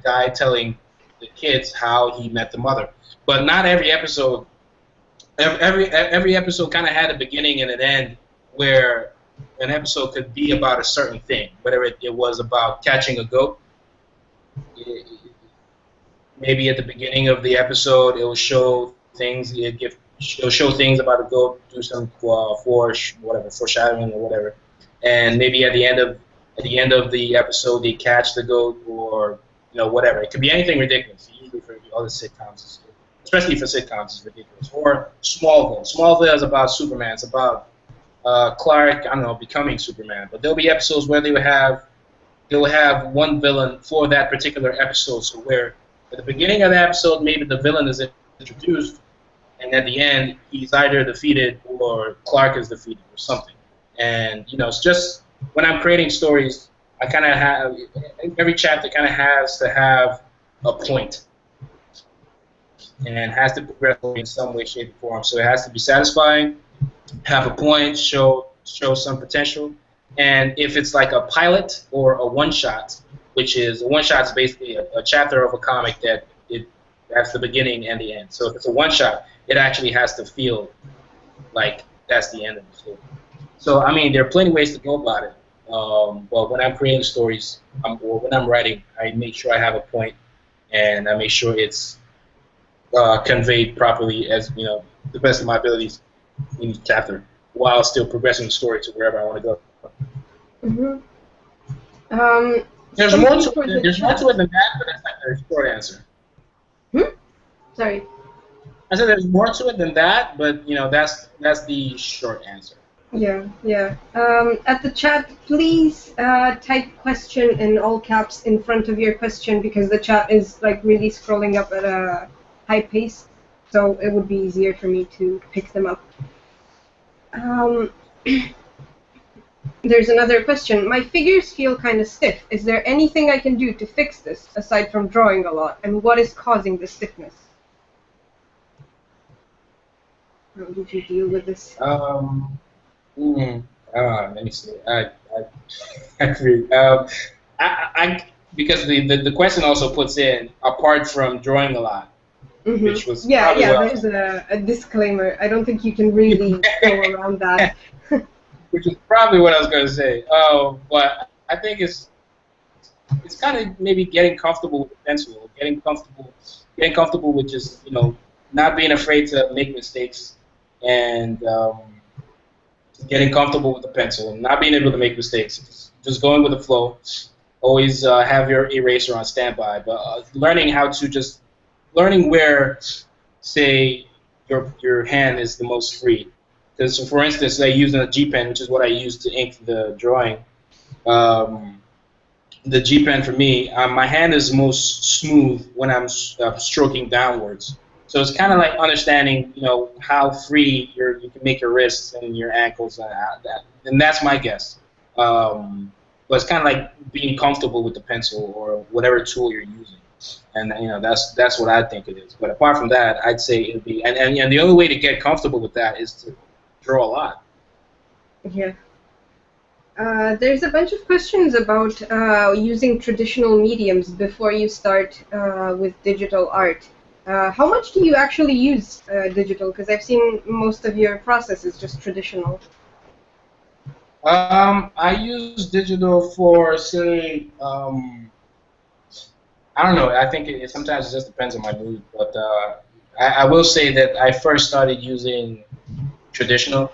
guy telling the kids how he met the mother. But not every episode. Every episode kind of had a beginning and an end, where an episode could be about a certain thing, whether it was about catching a goat. Maybe at the beginning of the episode, it will show things. It'll show things about a goat, do some foreshadowing or whatever, and maybe at the end of the episode, they catch the goat, or whatever. It could be anything ridiculous. Usually for other sitcoms, especially for sitcoms, it's ridiculous. Or Smallville. Smallville is about Superman. It's about Clark, I don't know, becoming Superman. But there'll be episodes where they will have one villain for that particular episode. So where at the beginning of the episode, maybe the villain is introduced, and at the end, he's either defeated or Clark is defeated or something. And it's just, when I'm creating stories, I kind of have, every chapter kind of has to have a point, and has to progress in some way, shape, or form. So it has to be satisfying, have a point, show some potential, and if it's like a pilot or a one-shot, which is a one-shot is basically a chapter of a comic that's the beginning and the end. So if it's a one-shot, it actually has to feel like that's the end of the story. So I mean, there are plenty of ways to go about it. But when I'm creating stories, or when I'm writing, I make sure I have a point, and I make sure it's conveyed properly as the best of my abilities in each chapter, while still progressing the story to wherever I want to go. There's more to it. There's more to it than that, but that's like the short answer. Sorry. I said there's more to it than that, but that's the short answer. Yeah. At the chat, please type question in all caps in front of your question, because the chat is like really scrolling up at a high pace, so it would be easier for me to pick them up. There's another question. My figures feel kind of stiff. Is there anything I can do to fix this, aside from drawing a lot? And what is causing the stiffness? How did you deal with this? Let me see. Because the question also puts in apart from drawing a lot, which was there's a disclaimer. I don't think you can really go around that. Which is probably what I was going to say. But I think it's kind of maybe getting comfortable with the pencil, getting comfortable with just not being afraid to make mistakes, and getting comfortable with the pencil, and not being able to make mistakes, just going with the flow. Always have your eraser on standby, but learning where, say, your hand is the most free. Because, for instance, I use a G pen, which is what I use to ink the drawing. The G pen for me, my hand is most smooth when I'm stroking downwards. So it's kind of like understanding, how free you can make your wrists and your ankles, and that's my guess. But it's kind of like being comfortable with the pencil or whatever tool you're using, and that's what I think it is. But apart from that, I'd say it'd be, and the only way to get comfortable with that is to draw a lot. Yeah. There's a bunch of questions about using traditional mediums before you start with digital art. How much do you actually use digital? Because I've seen most of your process is just traditional. I use digital for, say, I don't know. I think sometimes it just depends on my mood. But I will say that I first started using traditional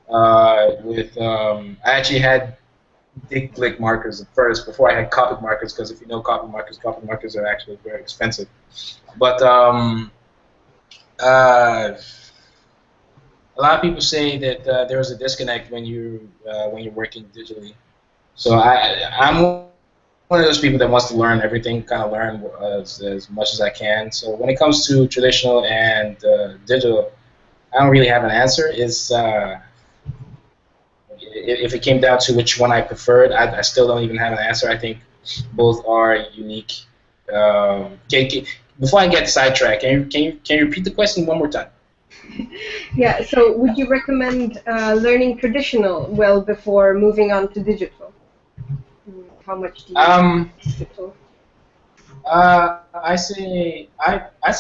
I actually had big Blick markers at first before I had Copic markers, because if you know Copic markers are actually very expensive. But a lot of people say that there is a disconnect when you're working digitally. So I'm one of those people that wants to learn everything, kind of learn as much as I can. So when it comes to traditional and digital, I don't really have an answer. If it came down to which one I preferred, I still don't even have an answer. I think both are unique. Before I get sidetracked, can you repeat the question one more time? Yeah. So, would you recommend learning traditional well before moving on to digital? How much do you use digital? I say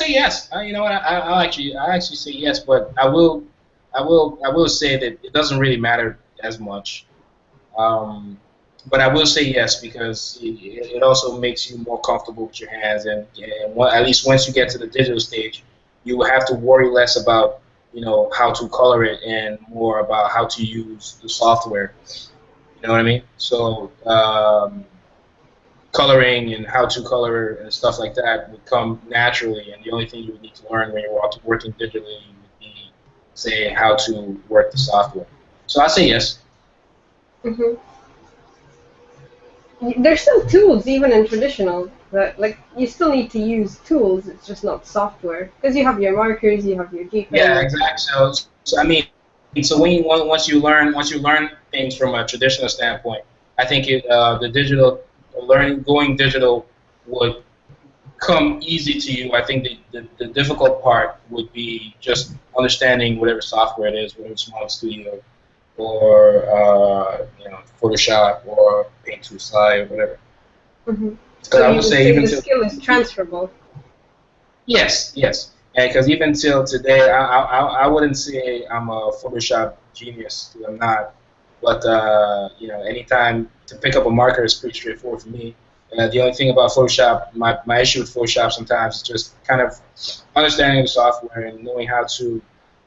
yes. You know what? I actually say yes, but I will say that it doesn't really matter as much. But I will say yes, because it also makes you more comfortable with your hands, and at least once you get to the digital stage, you will have to worry less about how to color it and more about how to use the software. You know what I mean? So coloring and how to color and stuff like that would come naturally, and the only thing you would need to learn when you're working digitally would be, say, how to work the software. So I say yes. Mm-hmm. There's still tools even in traditional, but like you still need to use tools. It's just not software, because you have your markers, you have your G-pen. Yeah, exactly. So I mean, so once you learn things from a traditional standpoint, I think the digital going digital would come easy to you. I think the difficult part would be just understanding whatever software it is, whether it's Model Studio or Photoshop or Paint to Slide or whatever. Mm-hmm. So I you would say even the skill is transferable. yes, yes, and because even till today, I wouldn't say I'm a Photoshop genius, 'cause I'm not. But anytime to pick up a marker is pretty straightforward for me. The only thing about Photoshop, my issue with Photoshop sometimes is just kind of understanding the software and knowing how to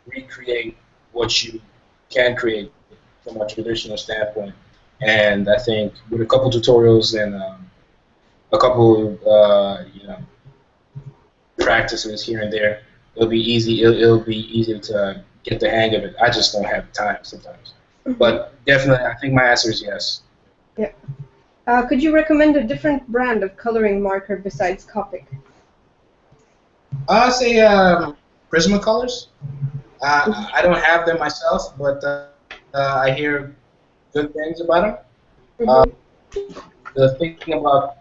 recreate what you can create from a traditional standpoint. And I think with a couple tutorials and a couple, practices here and there, it'll be easy. It'll be easy to get the hang of it. I just don't have time sometimes. But definitely, I think my answer is yes. Yeah. Could you recommend a different brand of coloring marker besides Copic? I'll say Prismacolors. I don't have them myself, but I hear good things about them. The thing about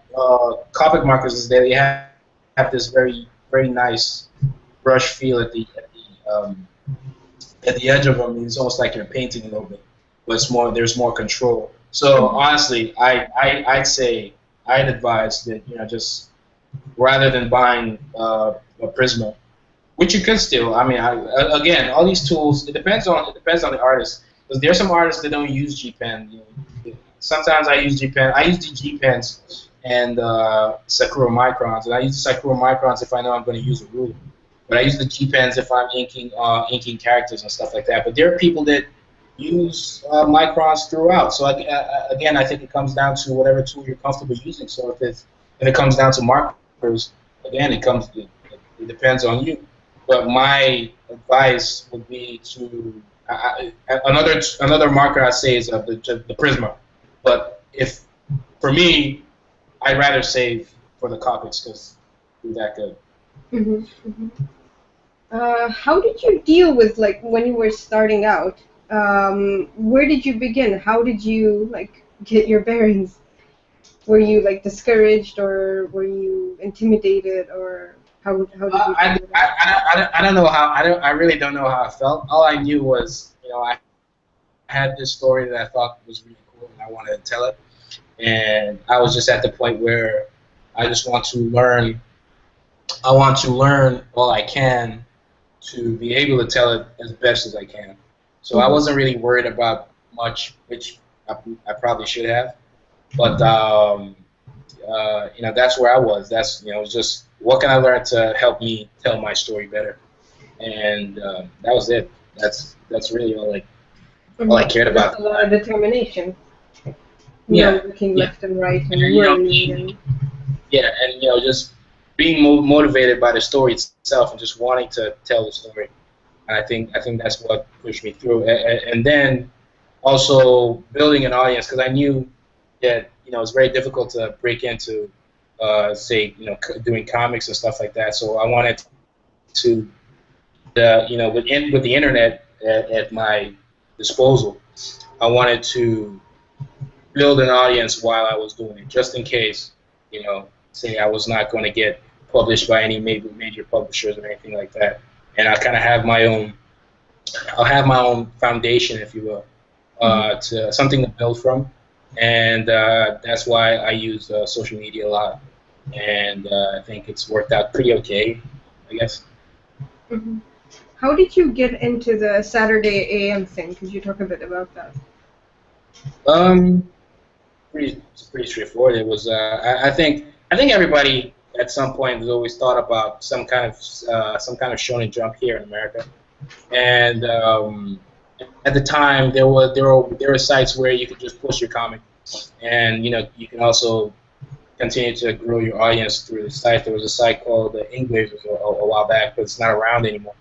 Copic markers is that they have this very nice brush feel at the edge of them. It's almost like you're painting a little bit, but there's more control. So honestly, I'd say I'd advise that just rather than buying a Prisma, which you can still. I mean, again, all these tools. It depends on the artist, because there's some artists that don't use G Pen. Sometimes I use G Pen. I use the G Pens and Sycra Microns, and I use the Sycra Microns if I know I'm going to use a ruler. But I use the G Pens if I'm inking characters and stuff like that. But there are people that use microns throughout. So again, I think it comes down to whatever tool you're comfortable using. So if it comes down to markers, again, it depends on you. But my advice would be to another marker I'd say is the Prisma. But for me, I'd rather save for the Copics because they're that good. How did you deal with when you were starting out? Where did you begin? How did you get your bearings? Were you discouraged, or were you intimidated, or how did you? I don't know how. I really don't know how I felt. All I knew was I had this story that I thought was really cool and I wanted to tell it, and I was just at the point where I just want to learn. I want to learn all I can to be able to tell it as best as I can. So I wasn't really worried about much, which I probably should have. But that's where I was. That's it was just what can I learn to help me tell my story better, and that was it. That's really all I cared about. That's a lot of determination. Looking left and right and learning. Yeah, and just being motivated by the story itself and just wanting to tell the story. And I think that's what pushed me through. And then also building an audience, because I knew that it's very difficult to break into, say doing comics and stuff like that. So I wanted to, with the internet at my disposal, I wanted to build an audience while I was doing it, just in case, say I was not going to get published by any major publishers or anything like that. And I kind of have my own. I'll have my own foundation, if you will, to something to build from, and that's why I use social media a lot, and I think it's worked out pretty okay, I guess. How did you get into the Saturday AM thing? Could you talk a bit about that? It's pretty straightforward. It was. I think everybody at some point has always thought about some kind of Shonen Jump here in America, and at the time there were sites where you could just post your comic, and you can also continue to grow your audience through the site. There was a site called English a while back, but it's not around anymore.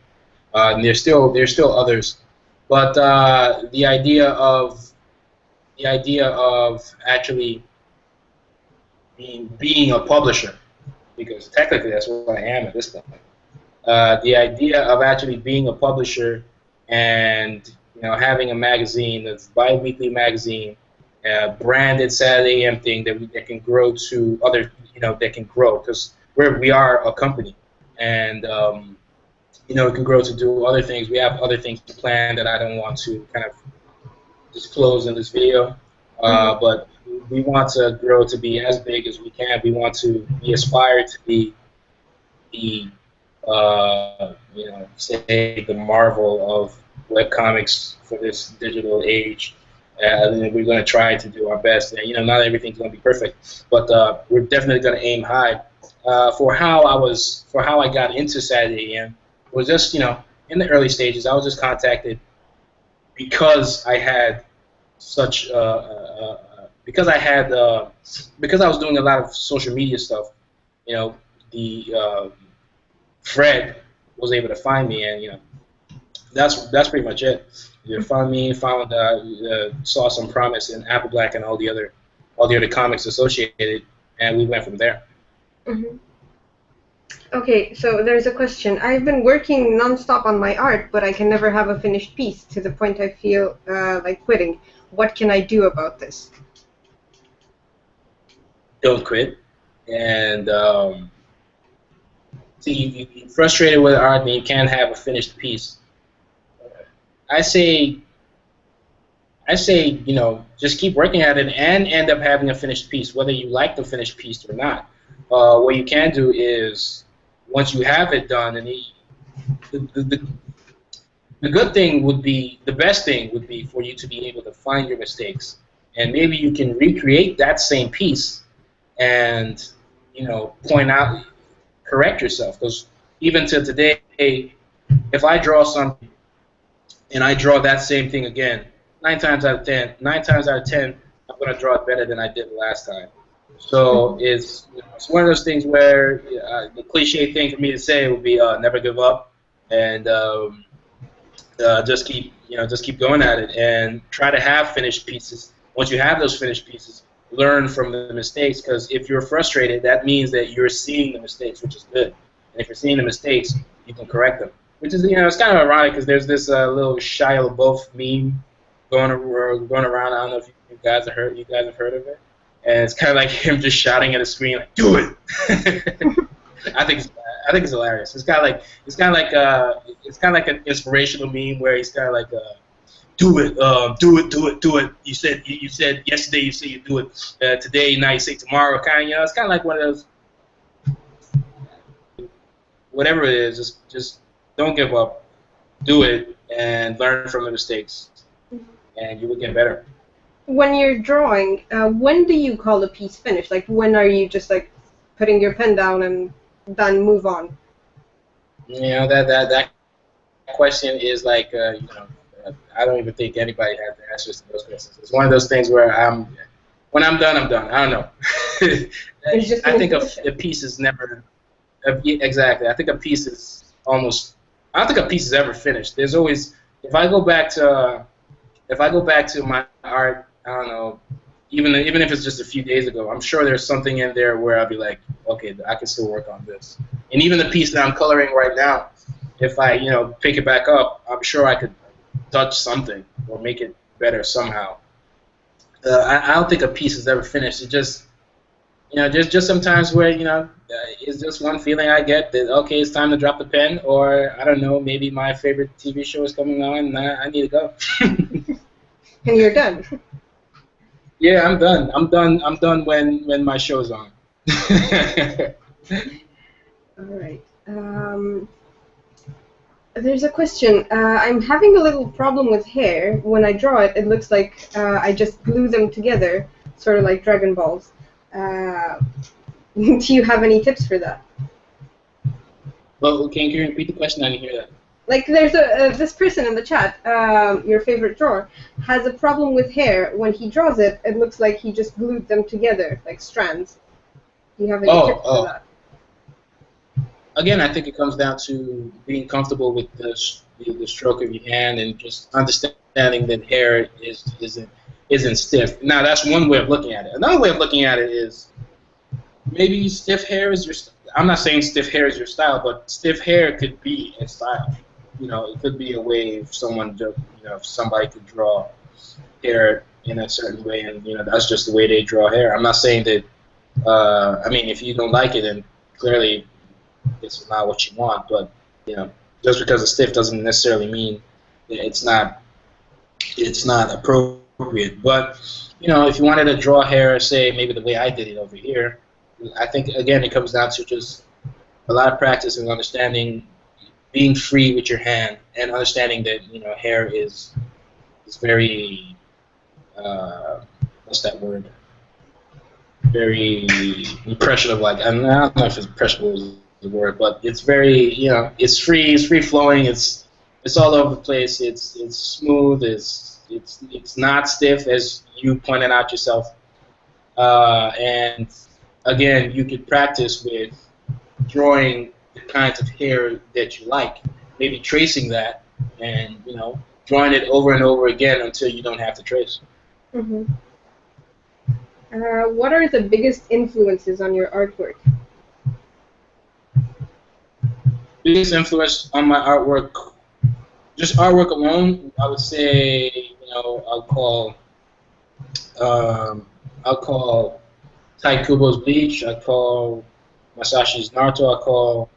And there's still others, but the idea of actually being a publisher, because technically that's what I am at this point. The idea of actually being a publisher and having a magazine, a bi-weekly magazine, branded Saturday AM thing that can grow to other, that can grow. Because we are a company, and you know, it can grow to do other things. We have other things planned that I don't want to kind of disclose in this video, but we want to grow to be as big as we can. We aspire to be the you know, say the marvel of webcomics for this digital age. And we're going to try to do our best. And, you know, not everything's going to be perfect, but we're definitely going to aim high. For how I got into Saturday AM was just, you know, in the early stages. I was just contacted because I had such because I was doing a lot of social media stuff. You know, the Fred was able to find me, and you know, that's pretty much it. You found me, saw some promise in Apple Black and all the other comics associated, and we went from there. Okay, so there's a question. I've been working nonstop on my art, but I can never have a finished piece to the point I feel like quitting. What can I do about this? Don't quit, and see, you're frustrated with art and you can't have a finished piece. I say, you know, just keep working at it and end up having a finished piece, whether you like the finished piece or not. What you can do is, once you have it done, and the good thing would be, the best thing would be for you to be able to find your mistakes, and maybe you can recreate that same piece, and you know, point out, correct yourself. Because even to today, if I draw something and I draw that same thing again, 9 times out of 10, I'm going to draw it better than I did last time. So it's one of those things where the cliche thing for me to say would be never give up, and just keep going at it, and try to have finished pieces. Once you have those finished pieces, learn from the mistakes, because if you're frustrated, that means that you're seeing the mistakes, which is good. And if you're seeing the mistakes, you can correct them. Which is, you know, it's kind of ironic because there's this little Shia LaBeouf meme going around. I don't know if you guys have heard of it. And it's kind of like him just shouting at a screen like, "Do it!" I think it's hilarious. It's kind of like an inspirational meme where he's kind of like, "Do it, do it. You said yesterday. You said you do it. Today, now you say tomorrow." Kind of, you know, it's kind of like one of those. Whatever it is, just don't give up. Do it and learn from the mistakes, and you will get better. When you're drawing, when do you call a piece finished? Like, when are you just like putting your pen down and then move on? You know, that question is like, you know, I don't even think anybody has the answers to those questions. It's one of those things where when I'm done, I'm done. I don't know. I think a piece is never exactly. I think a piece is almost. I don't think a piece is ever finished. There's always, if I go back to my art, I don't know, even if it's just a few days ago, I'm sure there's something in there where I'll be like, okay, I can still work on this. And even the piece that I'm coloring right now, if I, you know, pick it back up, I'm sure I could touch something or make it better somehow. I don't think a piece is ever finished. It just, you know, just sometimes where, you know, it's just one feeling I get that, okay, it's time to drop the pen, or I don't know, maybe my favorite TV show is coming on and I need to go. And you're done. Yeah, I'm done. I'm done when my show's on. All right. There's a question. I'm having a little problem with hair. When I draw it, it looks like I just glue them together, sort of like Dragon Balls. Do you have any tips for that? Well, can you repeat the question? I didn't hear that. Like, there's this person in the chat, your favorite drawer, has a problem with hair. When he draws it, it looks like he just glued them together, like strands. Do you have any tips for that? Again, I think it comes down to being comfortable with the stroke of your hand and just understanding that hair isn't stiff. Now, that's one way of looking at it. Another way of looking at it is maybe stiff hair is your. I'm not saying stiff hair is your style, but stiff hair could be a style. You know, it could be a way if if somebody could draw hair in a certain way, and you know that's just the way they draw hair. I'm not saying that. I mean, if you don't like it, then clearly this is not what you want. But you know, just because it's stiff doesn't necessarily mean it's not appropriate. But you know, if you wanted to draw hair, say maybe the way I did it over here, I think again it comes down to just a lot of practice and understanding, being free with your hand, and understanding that you know hair is very what's that word? Very impressionable. Like I don't know if it's impressionable is the word, but it's very it's free flowing. It's all over the place. It's smooth. It's not stiff as you pointed out yourself. And again, you could practice with drawing the kinds of hair that you like, maybe tracing that, and drawing it over and over again until you don't have to trace. Mm-hmm. What are the biggest influences on your artwork? Biggest influence on my artwork, just artwork alone, I would say, I'll call Tai Kubo's Bleach. I'll call Masashi's Naruto. I'll call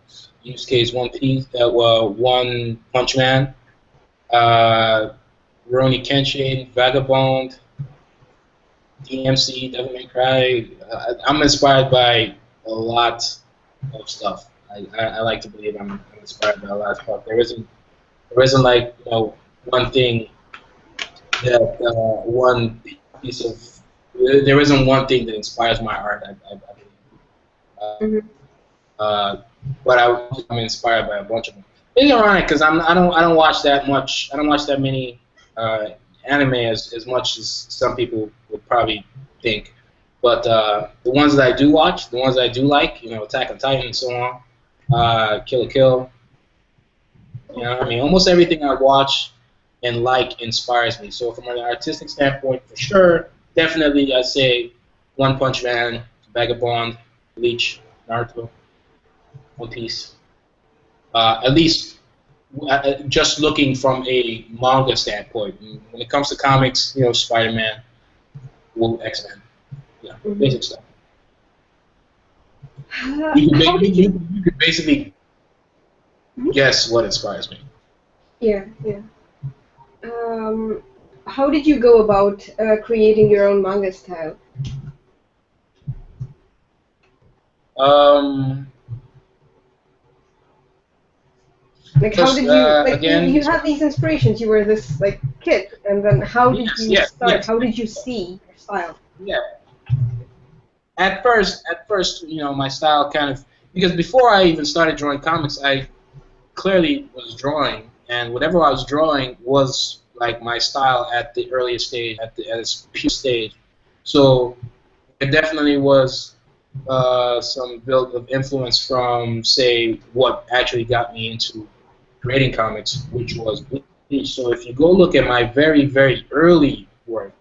Yusuke's One Punch Man. Rurouni Kenshin, Vagabond, DMC, Devil May Cry. I'm inspired by a lot of stuff. I like to believe I'm inspired by a lot of stuff. There isn't like one thing that one piece of. There isn't one thing that inspires my art. I believe. But I'm inspired by a bunch of them. It's ironic because I don't watch that much. I don't watch that many anime as much as some people would probably think. But the ones that I do watch, the ones that I do like, Attack on Titan and so on, Kill la Kill. Almost everything I watch and like inspires me. So from an artistic standpoint, for sure, definitely I'd say One Punch Man, Vagabond, Bleach, Naruto, One Piece. At least just looking from a manga standpoint. When it comes to comics, Spider-Man, X-Men, basic stuff. You could basically guess what inspires me. Yeah. How did you go about creating your own manga style? Like, how did you, again, you had these inspirations, you were this, kid, and then how did you start? Yes. How did you see your style? Yeah. At first, my style kind of, because before I even started drawing comics, I clearly was drawing, and whatever I was drawing was, like, my style at the earliest stage, at its pure stage. So, it definitely was some build of influence from, say, what actually got me into creating comics, which was Bleach. So if you go look at my very, very early work,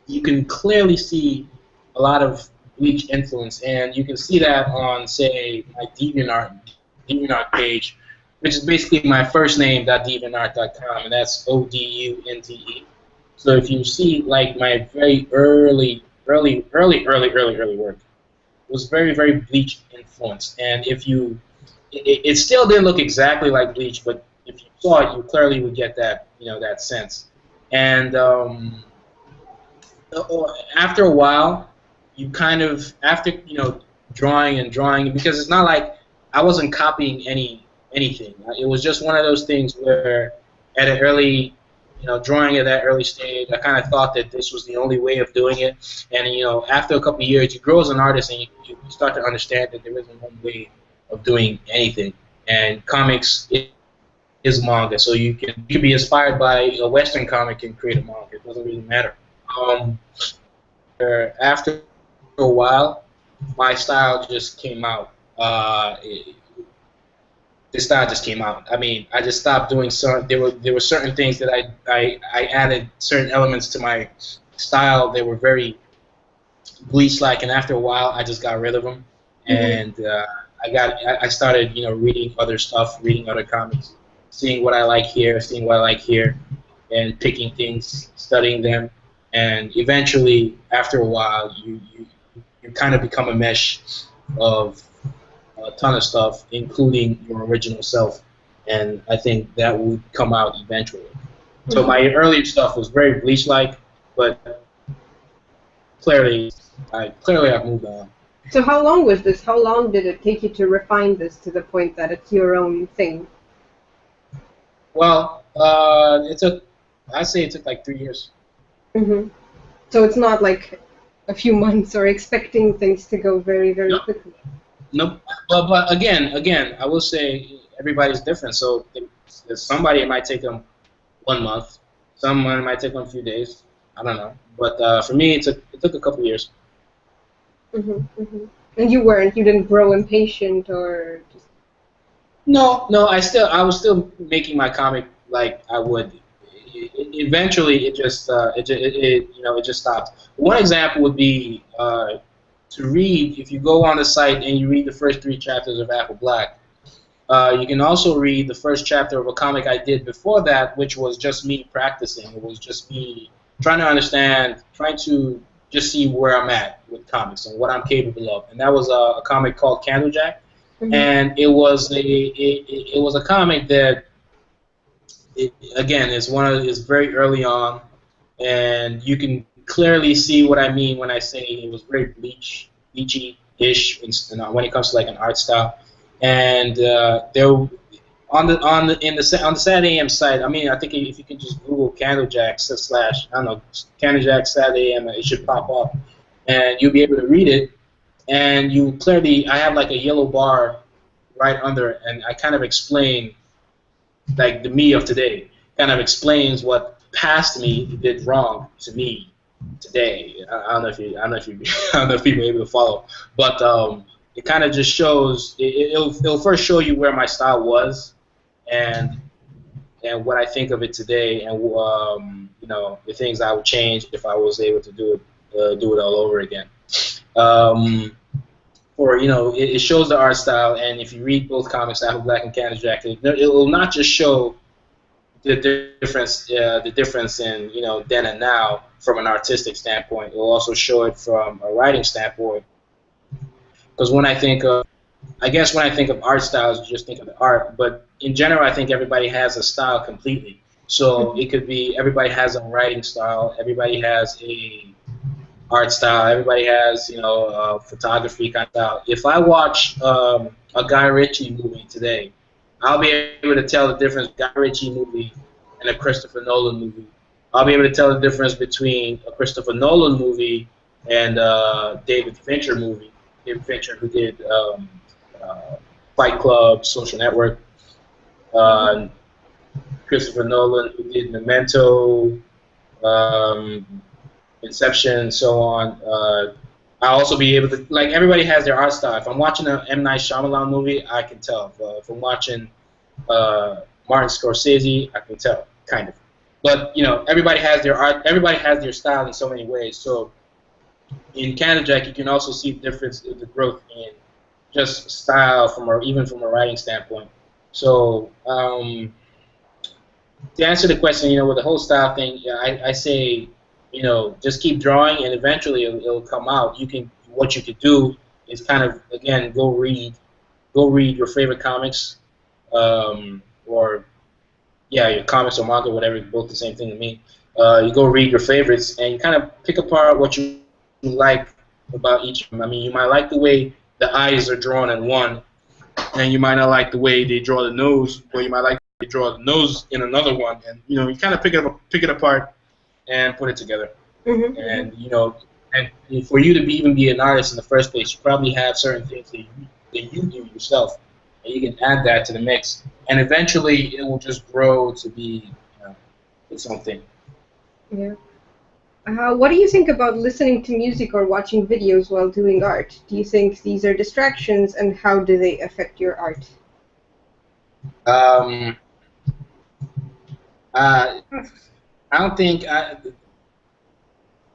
you can clearly see a lot of Bleach influence, and you can see that on, say, my DeviantArt page, which is basically my first name, .deviantart.com, and that's ODUNTE. So if you see, like, my very early work, it was very, very Bleach influenced, and if you it still didn't look exactly like Bleach, but if you saw it, you clearly would get that, that sense. And after a while, you kind of, after drawing, because it's not like I wasn't copying anything. It was just one of those things where, at an early, drawing at that early stage, I kind of thought that this was the only way of doing it. And after a couple of years, you grow as an artist, and you start to understand that there isn't one way of doing anything, and comics is manga, so you can be inspired by a Western comic and create a manga. It doesn't really matter. After a while, my style just came out. The style just came out. I mean, I just stopped doing certain. There were certain things that I added certain elements to my style. They were very Bleach-like, and after a while, I just got rid of them, and I started, reading other stuff, reading other comics, seeing what I like here, and picking things, studying them, and eventually, after a while, you kind of become a mesh of a ton of stuff, including your original self, and I think that would come out eventually. So my earlier stuff was very Bleach-like, but clearly I've moved on. So how long was this? How long did it take you to refine this to the point that it's your own thing? Well, I'd say it took like 3 years. Mm-hmm. So it's not like a few months or expecting things to go very, very quickly. Nope. But again, I will say everybody's different. So somebody it might take them 1 month. Someone it might take them a few days. I don't know. But for me, it took a couple years. Mm-hmm, mm-hmm. And you didn't grow impatient or just... No. I was still making my comic like I would. Eventually, it just stopped. One example would be to read. If you go on the site and you read the first 3 chapters of Apple Black, you can also read the first chapter of a comic I did before that, which was just me practicing. It was just me trying to understand, trying to just see where I'm at with comics and what I'm capable of. And that was a comic called Candlejack, and it was a comic that, it's very early on, and you can clearly see what I mean when I say it was very bleachy-ish when it comes to like an art style. And there on the Saturday AM site, I mean, I think if you can just Google Candlejack Candlejack Saturday AM, it should pop up, and you'll be able to read it. And I have like a yellow bar right under it, and I kind of explain, like the me of today, kind of explains what past me did wrong to me today. I don't know if people are able to follow, but it kind of just shows. It'll first show you where my style was, and what I think of it today, and the things I would change if I was able to do it all over again. It shows the art style, and if you read both comics, Apple Black and Candlejack, it will not just show the difference in then and now from an artistic standpoint. It will also show it from a writing standpoint. Because when I think of art styles, you just think of the art, but in general, I think everybody has a style completely. So it could be everybody has a writing style, everybody has a art style, everybody has photography kind of style. If I watch a Guy Ritchie movie today, I'll be able to tell the difference between a Guy Ritchie movie and a Christopher Nolan movie. I'll be able to tell the difference between a Christopher Nolan movie and a David Fincher movie. David Fincher, who did Fight Club, Social Network. Christopher Nolan, who did Memento, Inception, and so on. I'll also be able to, like, everybody has their art style. If I'm watching an M. Night Shyamalan movie, I can tell. If I'm watching Martin Scorsese, I can tell, kind of. But, everybody has their art, everybody has their style in so many ways. So in Candlejack, you can also see the difference, the growth in just style even from a writing standpoint. So to answer the question, with the whole style thing, I say, just keep drawing, and eventually it'll come out. What you could do is kind of, again, go read your favorite comics, your comics or manga, whatever, both the same thing to me. You go read your favorites, and you kind of pick apart what you like about each of them. I mean, you might like the way the eyes are drawn in one, and you might not like the way they draw the nose, or you might like they draw the nose in another one, and you kind of pick it apart and put it together. And and for you to even be an artist in the first place, you probably have certain things that you do yourself, and you can add that to the mix, and eventually it will just grow to be its own thing. Yeah. What do you think about listening to music or watching videos while doing art? Do you think these are distractions, and how do they affect your art? I don't think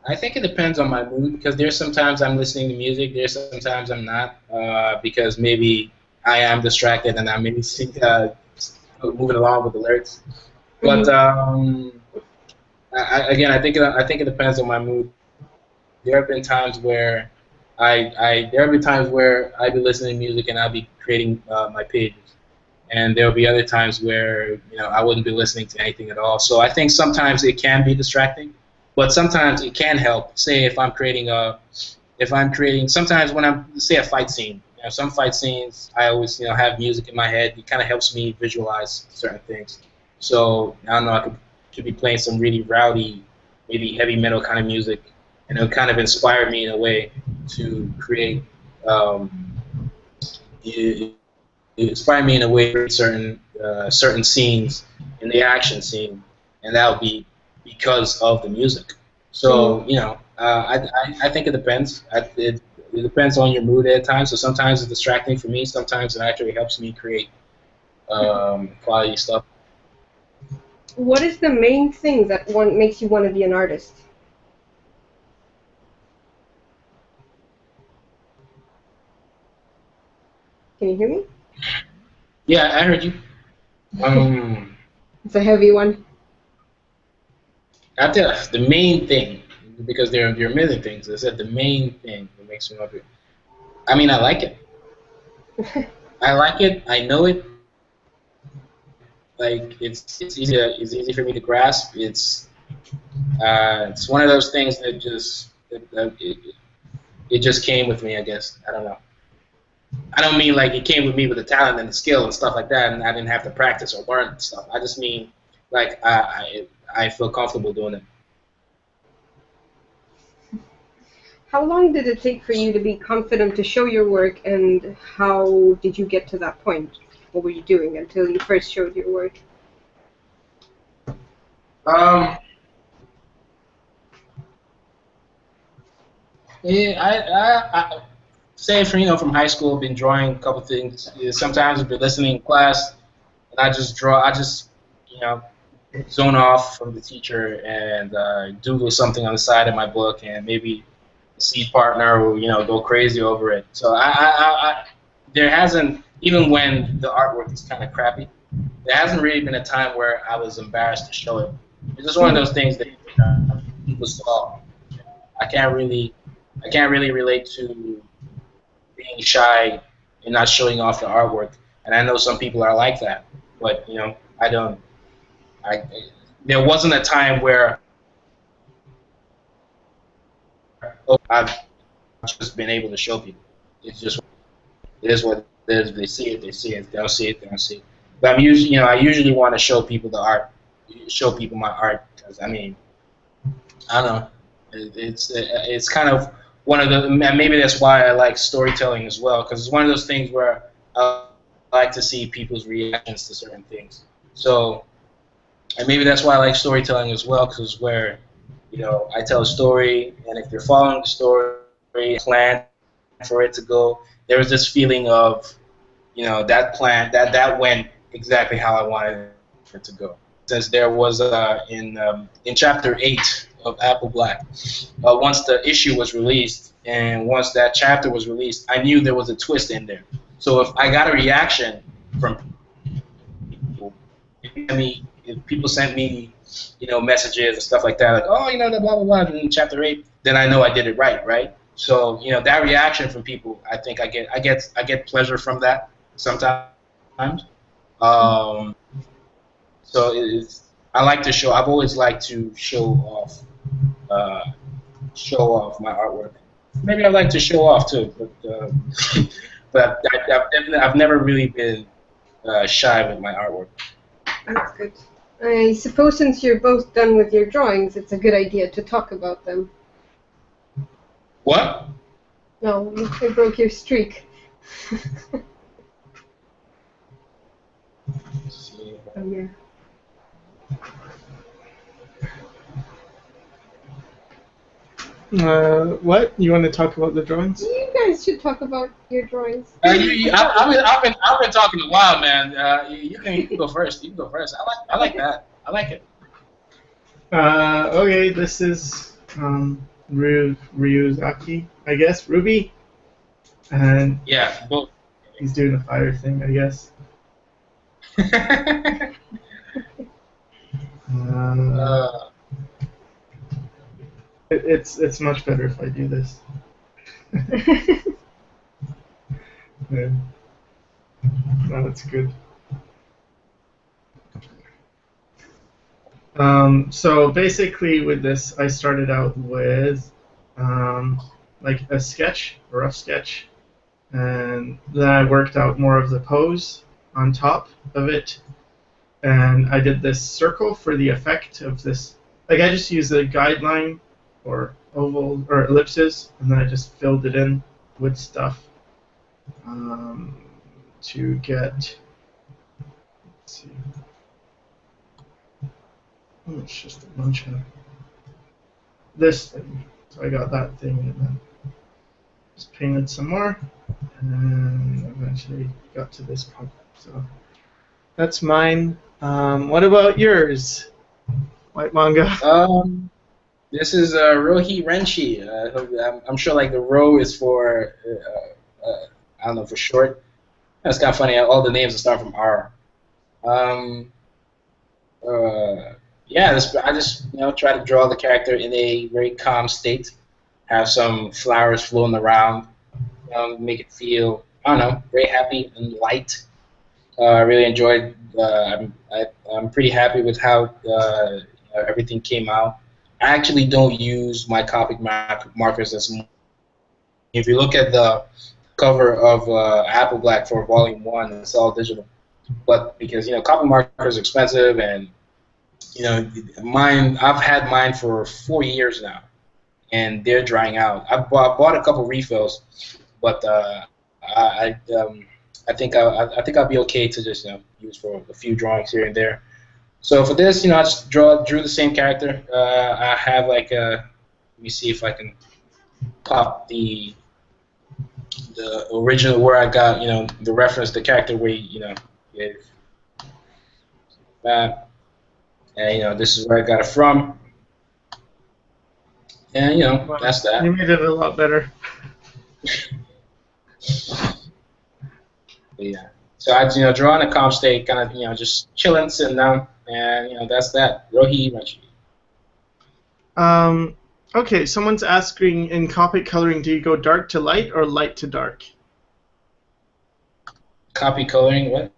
I think it depends on my mood, because there's sometimes I'm listening to music, there's sometimes I'm not, because maybe I am distracted and I'm maybe moving along with the lyrics. But I think it depends on my mood. There have been times where There'll be times where I'll be listening to music and I'll be creating my pages, and there'll be other times where I wouldn't be listening to anything at all. So I think sometimes it can be distracting, but sometimes it can help. Say sometimes when I'm say a fight scene, some fight scenes I always have music in my head. It kind of helps me visualize certain things. So I don't know, could be playing some really rowdy, maybe heavy metal kind of music, and it kind of inspired me in a way to create. It inspired me in a way to create certain scenes in the action scene, and that would be because of the music. So I think it depends. It depends on your mood at times. So sometimes it's distracting for me. Sometimes it actually helps me create quality stuff. What is the main thing that makes you want to be an artist? Can you hear me? Yeah, I heard you. It's a heavy one. The main thing, because there are a million things. I said the main thing that makes me want to. I mean, I like it. I like it. I know it. Like it's easy for me to grasp. It's one of those things that it just came with me. I guess I don't know. I don't mean like it came with me with the talent and the skill and stuff like that, and I didn't have to practice or learn stuff. I just mean like I feel comfortable doing it. How long did it take for you to be confident to show your work, and how did you get to that point? What were you doing until you first showed your work? Yeah, I say from high school, I've been drawing a couple things. Sometimes I've been listening in class, and I just draw. I just zone off from the teacher and doodle something on the side of my book, and maybe the seed partner will go crazy over it. So there hasn't, even when the artwork is kind of crappy, there hasn't really been a time where I was embarrassed to show it. It's just one of those things that people saw. I can't really relate to being shy and not showing off the artwork. And I know some people are like that, but I don't. There wasn't a time where I've just been able to show people. It's just it is what it is. If they see it, they see it. If they don't see it, they don't see it. But I usually want to show people the art, show people my art, because I don't know. It's kind of one of the, and maybe that's why I like storytelling as well, because it's one of those things where I like to see people's reactions to certain things. So, and maybe that's why I like storytelling as well, because where, I tell a story, and if you're following the story, plan for it to go, there was this feeling of, that plan, that went exactly how I wanted it to go. Since there was in chapter 8 of Apple Black, once the issue was released and once that chapter was released, I knew there was a twist in there. So if I got a reaction from people, if people sent me, messages and stuff like that, like, oh, the blah blah blah in chapter 8, then I know I did it right? So that reaction from people, I think I get pleasure from that sometimes. So I like to show. I've always liked to show off my artwork. Maybe I like to show off too, but I've never really been shy with my artwork. That's good. I suppose since you're both done with your drawings, it's a good idea to talk about them. What? No, I broke your streak. Oh, yeah. What? You want to talk about the drawings? You guys should talk about your drawings. I've been talking a while, man. You can go first. You can go first. I like that. I like it. Okay, this is Ryuzaki, I guess. Ruby. And yeah, both. He's doing a fire thing, I guess. It's much better if I do this. Yeah. No, that's good. So basically with this, I started out with like a sketch, a rough sketch, and then I worked out more of the pose on top of it, and I did this circle for the effect of this. Like I just used a guideline or oval or ellipses, and then I just filled it in with stuff to get. Let's see. Oh, it's just a bunch of this thing. So I got that thing and then just painted some more, and eventually got to this part. So that's mine. What about yours, WhytManga? This is Rohi Renshi. I'm sure like the Ro is for I don't know for short. That's kind of funny. All the names start from R. Yeah, I just try to draw the character in a very calm state. Have some flowers floating around. Make it feel I don't know very happy and light. I really enjoyed. I'm pretty happy with how everything came out. I actually don't use my Copic markers as much. If you look at the cover of Apple Black for Volume 1, it's all digital. But because Copic markers are expensive, and mine, I've had mine for 4 years now, and they're drying out. I bought a couple refills, but I think I'll be okay to just use for a few drawings here and there. So for this, I just drew the same character. I have like let me see if I can pop the original where I got the reference, the character where gave that, and this is where I got it from, and Wow, that's that. You made it a lot better. But yeah. So I draw in a calm state, kind of just chilling, sitting down, and that's that. Rohi Renshi. Okay, someone's asking, in Copic coloring, do you go dark to light or light to dark? Copy coloring, what?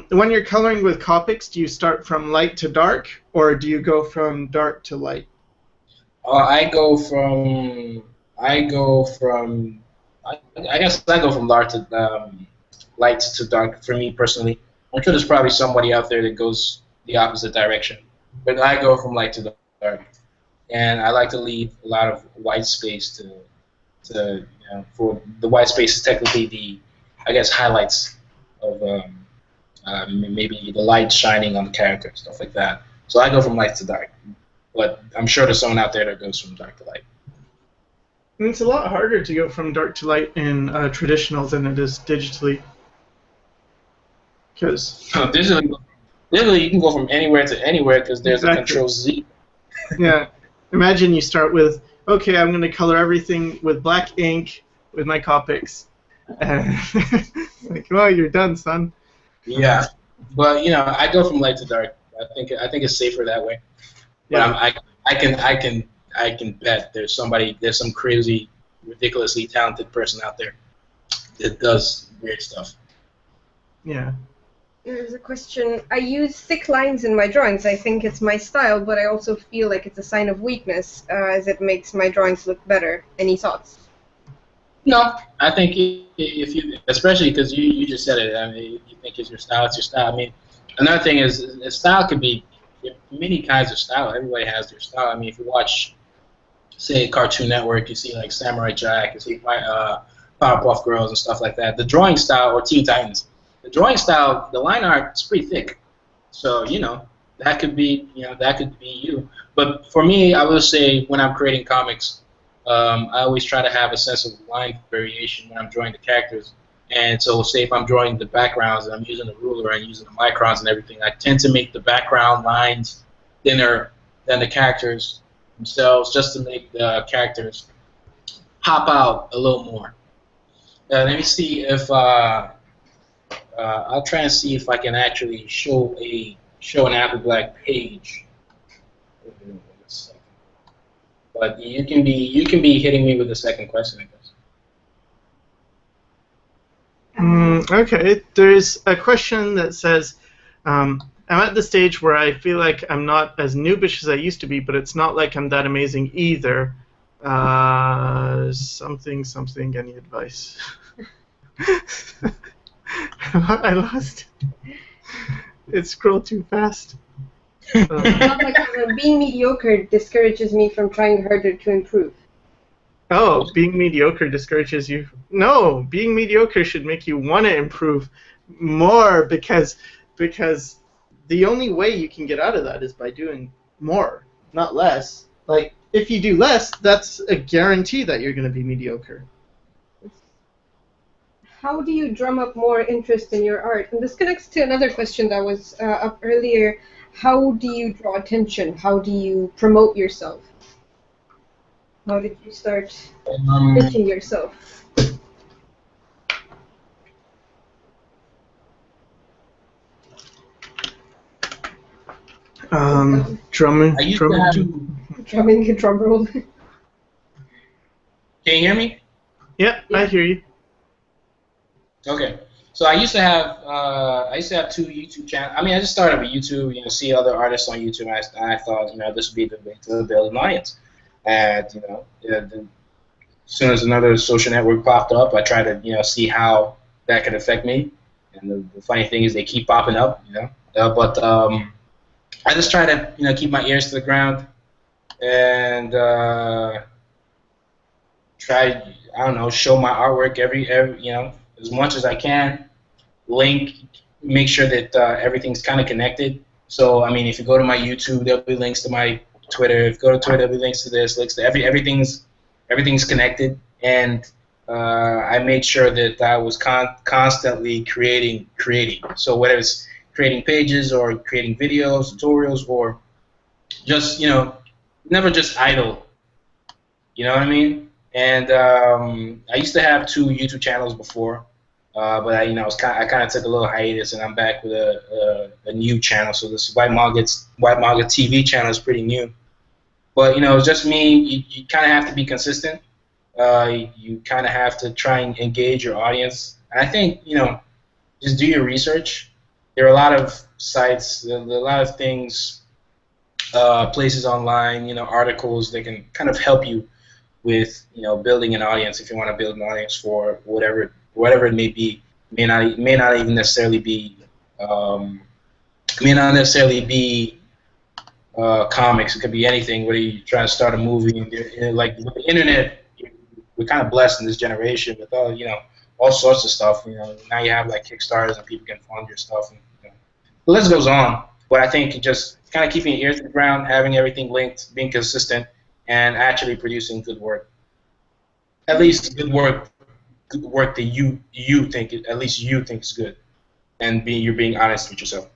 When you're coloring with Copics, do you start from light to dark, or do you go from dark to light? I guess I go from light to dark for me personally. I'm sure there's probably somebody out there that goes the opposite direction, but I go from light to dark, and I like to leave a lot of white space to for the white space is technically the highlights of maybe the light shining on the character, stuff like that. So I go from light to dark, but I'm sure there's someone out there that goes from dark to light. And it's a lot harder to go from dark to light in traditional than it is digitally. Because digitally, you can go from anywhere to anywhere because there's a Control Z. Yeah. Imagine you start with, okay, I'm going to color everything with black ink with my Copics. And like, well, you're done, son. Yeah, but I go from light to dark. I think it's safer that way. Yeah. But I can bet there's some crazy, ridiculously talented person out there that does weird stuff. Yeah. There's a question. I use thick lines in my drawings. I think it's my style, but I also feel like it's a sign of weakness, as it makes my drawings look better. Any thoughts? No, I think if you, especially because you just said it. I mean, you think it's your style. It's your style. I mean, another thing is style could be many kinds of style. Everybody has their style. I mean, if you watch, say, Cartoon Network, you see like Samurai Jack, you see Powerpuff Girls and stuff like that. The drawing style, or Teen Titans, the drawing style, the line art is pretty thick. So that could be you. But for me, I will say when I'm creating comics, I always try to have a sense of line variation when I'm drawing the characters. And so, say if I'm drawing the backgrounds and I'm using the ruler and using the microns and everything, I tend to make the background lines thinner than the characters themselves, just to make the characters pop out a little more. Let me see if I'll try and see if I can actually show an Apple Black page. But you can be hitting me with a second question, I guess. Okay, there's a question that says, I'm at the stage where I feel like I'm not as noobish as I used to be, but it's not like I'm that amazing either. Something, any advice? I lost it. It scrolled too fast. Being mediocre discourages me from trying harder to improve. Oh, being mediocre discourages you. No, being mediocre should make you want to improve more because the only way you can get out of that is by doing more, not less. Like, if you do less, that's a guarantee that you're going to be mediocre. How do you drum up more interest in your art? And this connects to another question that was up earlier. How do you draw attention? How do you promote yourself? How did you start pitching yourself? Drumming a drum roll. Can you hear me? Yeah, I hear you. Okay. So I used to have two YouTube channels. I mean, I just started with YouTube, see other artists on YouTube, and I thought, this would be the way to build an audience. And, as soon as another social network popped up, I tried to, see how that could affect me. And the funny thing is they keep popping up, But I just try to, keep my ears to the ground and try, show my artwork every as much as I can. Make sure that everything's kind of connected. So, I mean, if you go to my YouTube, there'll be links to my Twitter. If you go to Twitter, there'll be links to this, links to everything's connected. And I made sure that I was constantly creating. So whether it's creating pages or creating videos, tutorials, or just, never just idle. You know what I mean? And I used to have 2 YouTube channels before. But I kind of took a little hiatus, and I'm back with a new channel. So this WhytManga TV channel is pretty new. But it's just me. You kind of have to be consistent. You kind of have to try and engage your audience. And I think just do your research. There are a lot of sites, there are a lot of things, places online, articles that can kind of help you with building an audience. If you want to build an audience for whatever it may be, may not even necessarily be comics. It could be anything. Whether you try to start a movie, like with the internet, we're kind of blessed in this generation with all sorts of stuff. Now you have like Kickstarters and people can fund your stuff. And, the list goes on. But I think just kind of keeping your ears to the ground, having everything linked, being consistent, and actually producing good work. At least good work that you think is good, and you're being honest with yourself.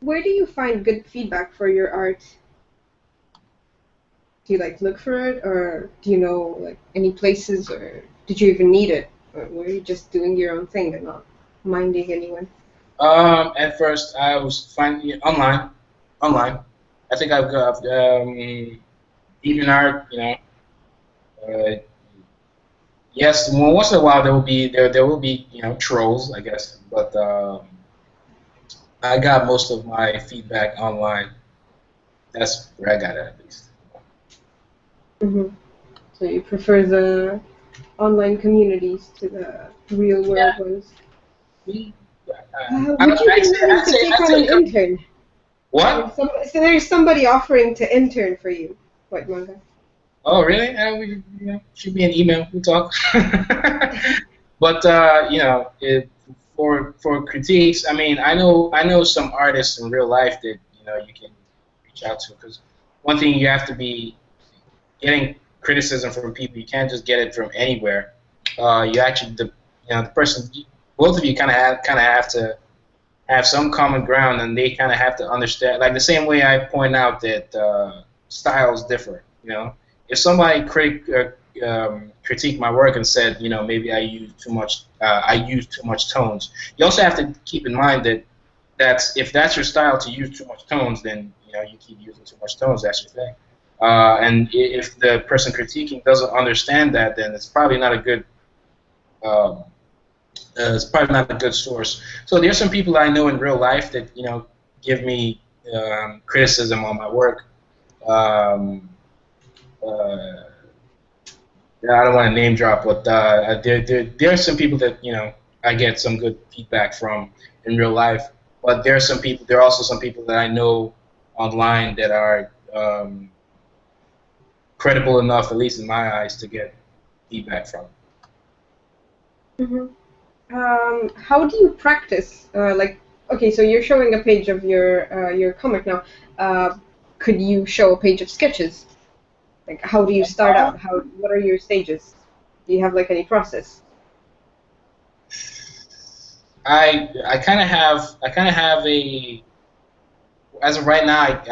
Where do you find good feedback for your art? Do you look for it, or do you know any places, or did you even need it, or were you just doing your own thing and not minding anyone? At first I was finding it online. I think I've got DeviantArt, yes, well, once in a while there will be trolls, I guess, but I got most of my feedback online. That's where I got it, at least. So you prefer the online communities to the real world ones? Would you be willing to take on an intern? What? So there's somebody offering to intern for you, WhytManga. Oh, really? Shoot me an email. We'll talk. But for critiques, I mean, I know some artists in real life that you can reach out to, because one thing you have to be getting criticism from people. You can't just get it from anywhere. You actually the person, both of you kind of have to have some common ground, and they kind of have to understand. Like the same way I point out that styles differ. If somebody critique my work and said, maybe I use too much tones, you also have to keep in mind that if that's your style to use too much tones, then you keep using too much tones. That's your thing. And if the person critiquing doesn't understand that, then it's probably not a good source. So there's some people I know in real life that give me criticism on my work. Uh, I don't want to name drop, but there are some people that I get some good feedback from in real life. But there are also some people that I know online that are credible enough, at least in my eyes, to get feedback from. How do you practice? Okay, so you're showing a page of your comic now. Could you show a page of sketches? Like, how do you start out? What are your stages? Do you have like any process? I kind of have a. As of right now,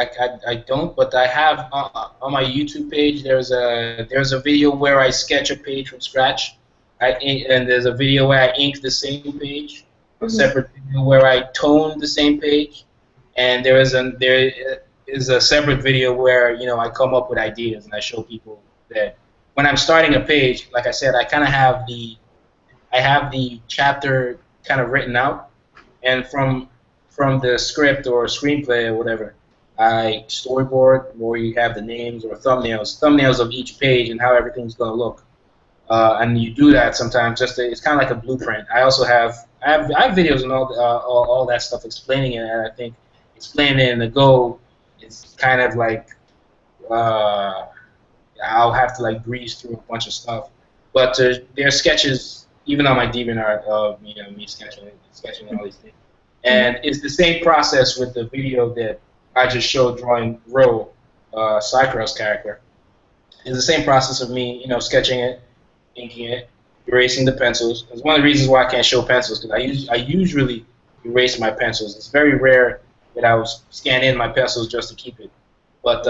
I don't, but I have on my YouTube page. There's a video where I sketch a page from scratch. And there's a video where I ink the same page. A separate video where I tone the same page, and there is a separate video where I come up with ideas and I show people that when I'm starting a page, like I said, I kind of have the chapter kind of written out, and from the script or screenplay or whatever, I storyboard where you have the names or thumbnails of each page and how everything's gonna look. And you do that sometimes. It's kind of like a blueprint. I also have videos and all that stuff explaining it, and I think explaining it in the Go is kind of like I'll have to like breeze through a bunch of stuff. But there are sketches even on my DeviantArt of me sketching all these things, and it's the same process with the video that I just showed drawing Ro, Sycra's character. It's the same process of me sketching it, inking it, erasing the pencils. It's one of the reasons why I can't show pencils, because I usually erase my pencils. It's very rare that I will scan in my pencils just to keep it. But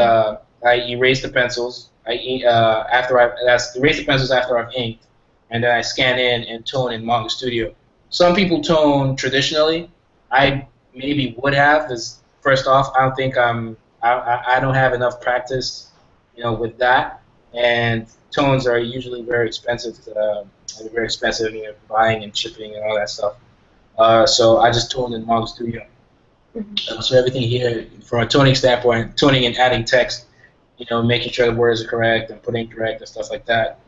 I erase the pencils. Erase the pencils after I've inked, and then I scan in and tone in Manga Studio. Some people tone traditionally. I maybe would have, because first off, I don't think I don't have enough practice, with that. And tones are usually very expensive, buying and shipping and all that stuff. So I just tone in Manga Studio. So everything here, from a toning standpoint, toning and adding text, making sure the words are correct and putting correct and stuff like that.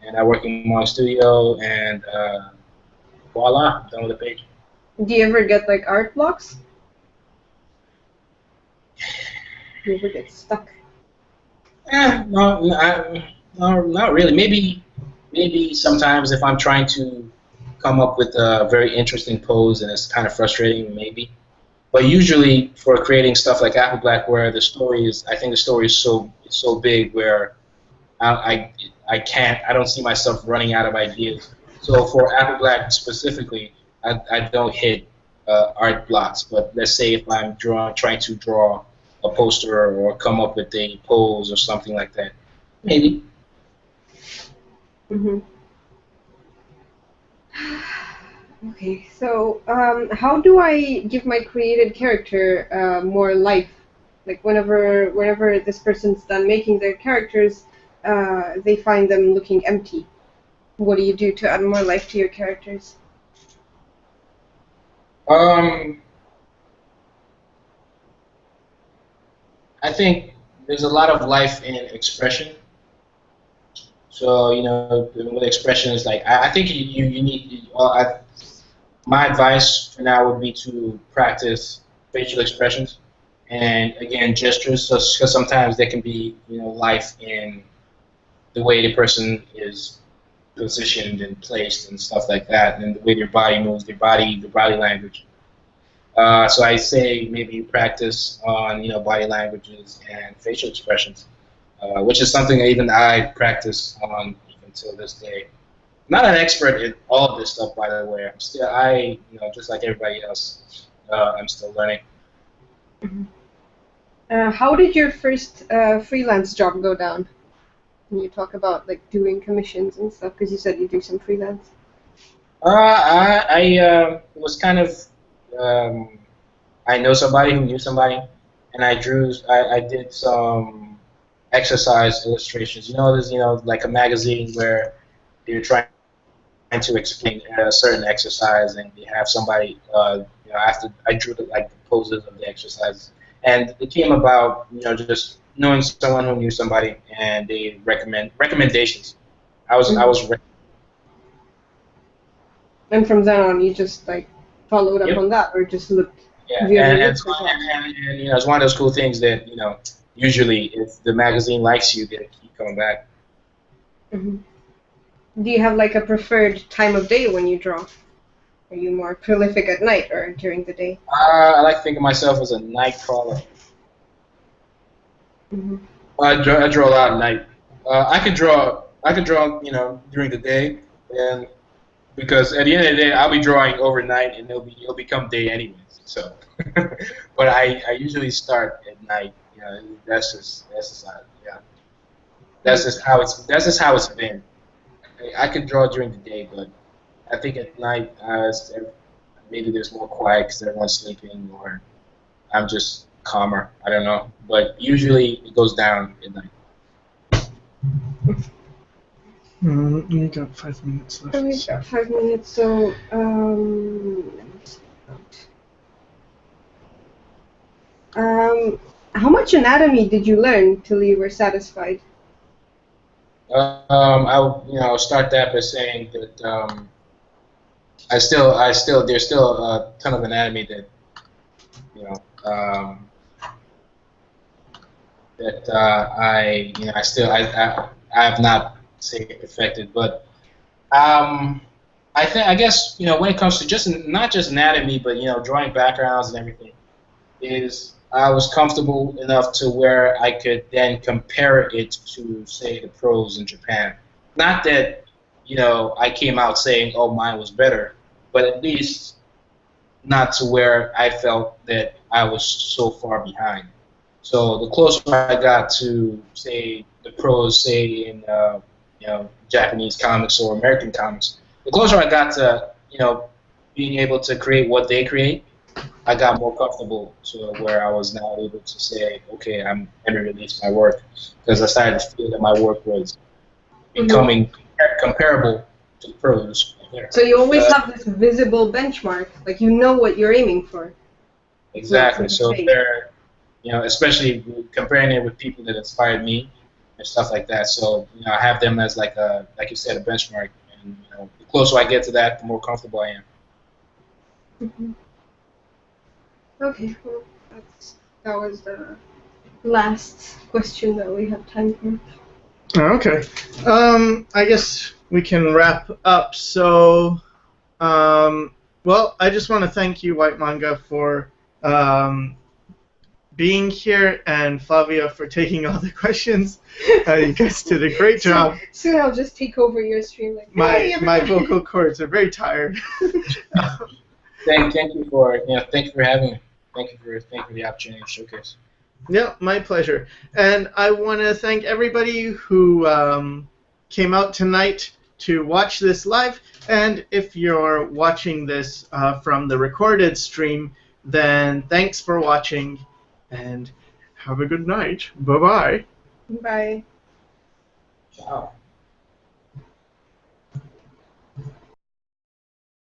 And I work in Manga Studio, and voila, I'm done with the page. Do you ever get like art blocks? Do you ever get stuck? No, not really. Maybe sometimes if I'm trying to come up with a very interesting pose and it's kind of frustrating, maybe. But usually for creating stuff like Apple Black, where I think the story is so big where I don't see myself running out of ideas. So for Apple Black specifically, I don't hit art blocks. But let's say if I'm trying to draw a poster or come up with a pose or something like that, maybe. Okay, so how do I give my created character more life? Like whenever this person's done making their characters, they find them looking empty. What do you do to add more life to your characters? I think there's a lot of life in expression. So with expression is like I think you need. My advice for now would be to practice facial expressions and again gestures, because sometimes there can be life in the way the person is positioned and placed and stuff like that, and the way their body moves, the body language. So I say maybe you practice on body languages and facial expressions, which is something even I practice on even till this day. Not an expert in all of this stuff, by the way. Just like everybody else, I'm still learning. How did your first freelance job go down? Can you talk about like doing commissions and stuff? Because you said you do some freelance. I was kind of. I know somebody who knew somebody, and I did some exercise illustrations. There's like a magazine where you're trying to explain a certain exercise, and you have somebody. After I drew the poses of the exercise, and it came about just knowing someone who knew somebody, and they recommend recommendations. I was And from then on, you just like followed up yep. on that, or just looked. Yeah, and it's one of those cool things that usually if the magazine likes you, they keep coming back. Mm-hmm. Do you have like a preferred time of day when you draw? Are you more prolific at night or during the day? I like to think of myself as a night crawler. Mm-hmm. I draw a lot at night. I can draw during the day, and because at the end of the day I'll be drawing overnight, and it'll become day anyways. So, but I usually start at night. That's just yeah. That's just how it's been. I can draw during the day, but I think at night maybe there's more quiet because everyone's sleeping, or I'm just calmer. I don't know, but usually it goes down at night. You got 5 minutes left. We've got 5 minutes, so how much anatomy did you learn till you were satisfied? I'll start that by saying that there's still a ton of anatomy that I have not perfected, but I guess when it comes to not just anatomy, but drawing backgrounds and everything, I was comfortable enough to where I could then compare it to, say, the pros in Japan. Not that I came out saying, oh, mine was better, but at least not to where I felt that I was so far behind. So the closer I got to, say, the pros, say, in Japanese comics or American comics, the closer I got to being able to create what they create, I got more comfortable to where I was now able to say, okay, I'm going to release my work, because I started to feel that my work was becoming comparable to the pros. So you always have this visible benchmark, like you know what you're aiming for. Exactly. So they're, especially comparing it with people that inspired me and stuff like that. So I have them as like you said, a benchmark, and the closer I get to that, the more comfortable I am. Mm-hmm. Okay, well, that was the last question that we have time for. Okay. I guess we can wrap up. So, well, I just want to thank you, WhytManga, for being here, and Flavia for taking all the questions. You guys did a great job. Soon I'll just take over your stream. Like, my vocal cords are very tired. Thank you for having me. Thank you for the opportunity to showcase. Yeah, my pleasure. And I want to thank everybody who came out tonight to watch this live. And if you're watching this from the recorded stream, then thanks for watching, and have a good night. Bye-bye. Bye. Ciao.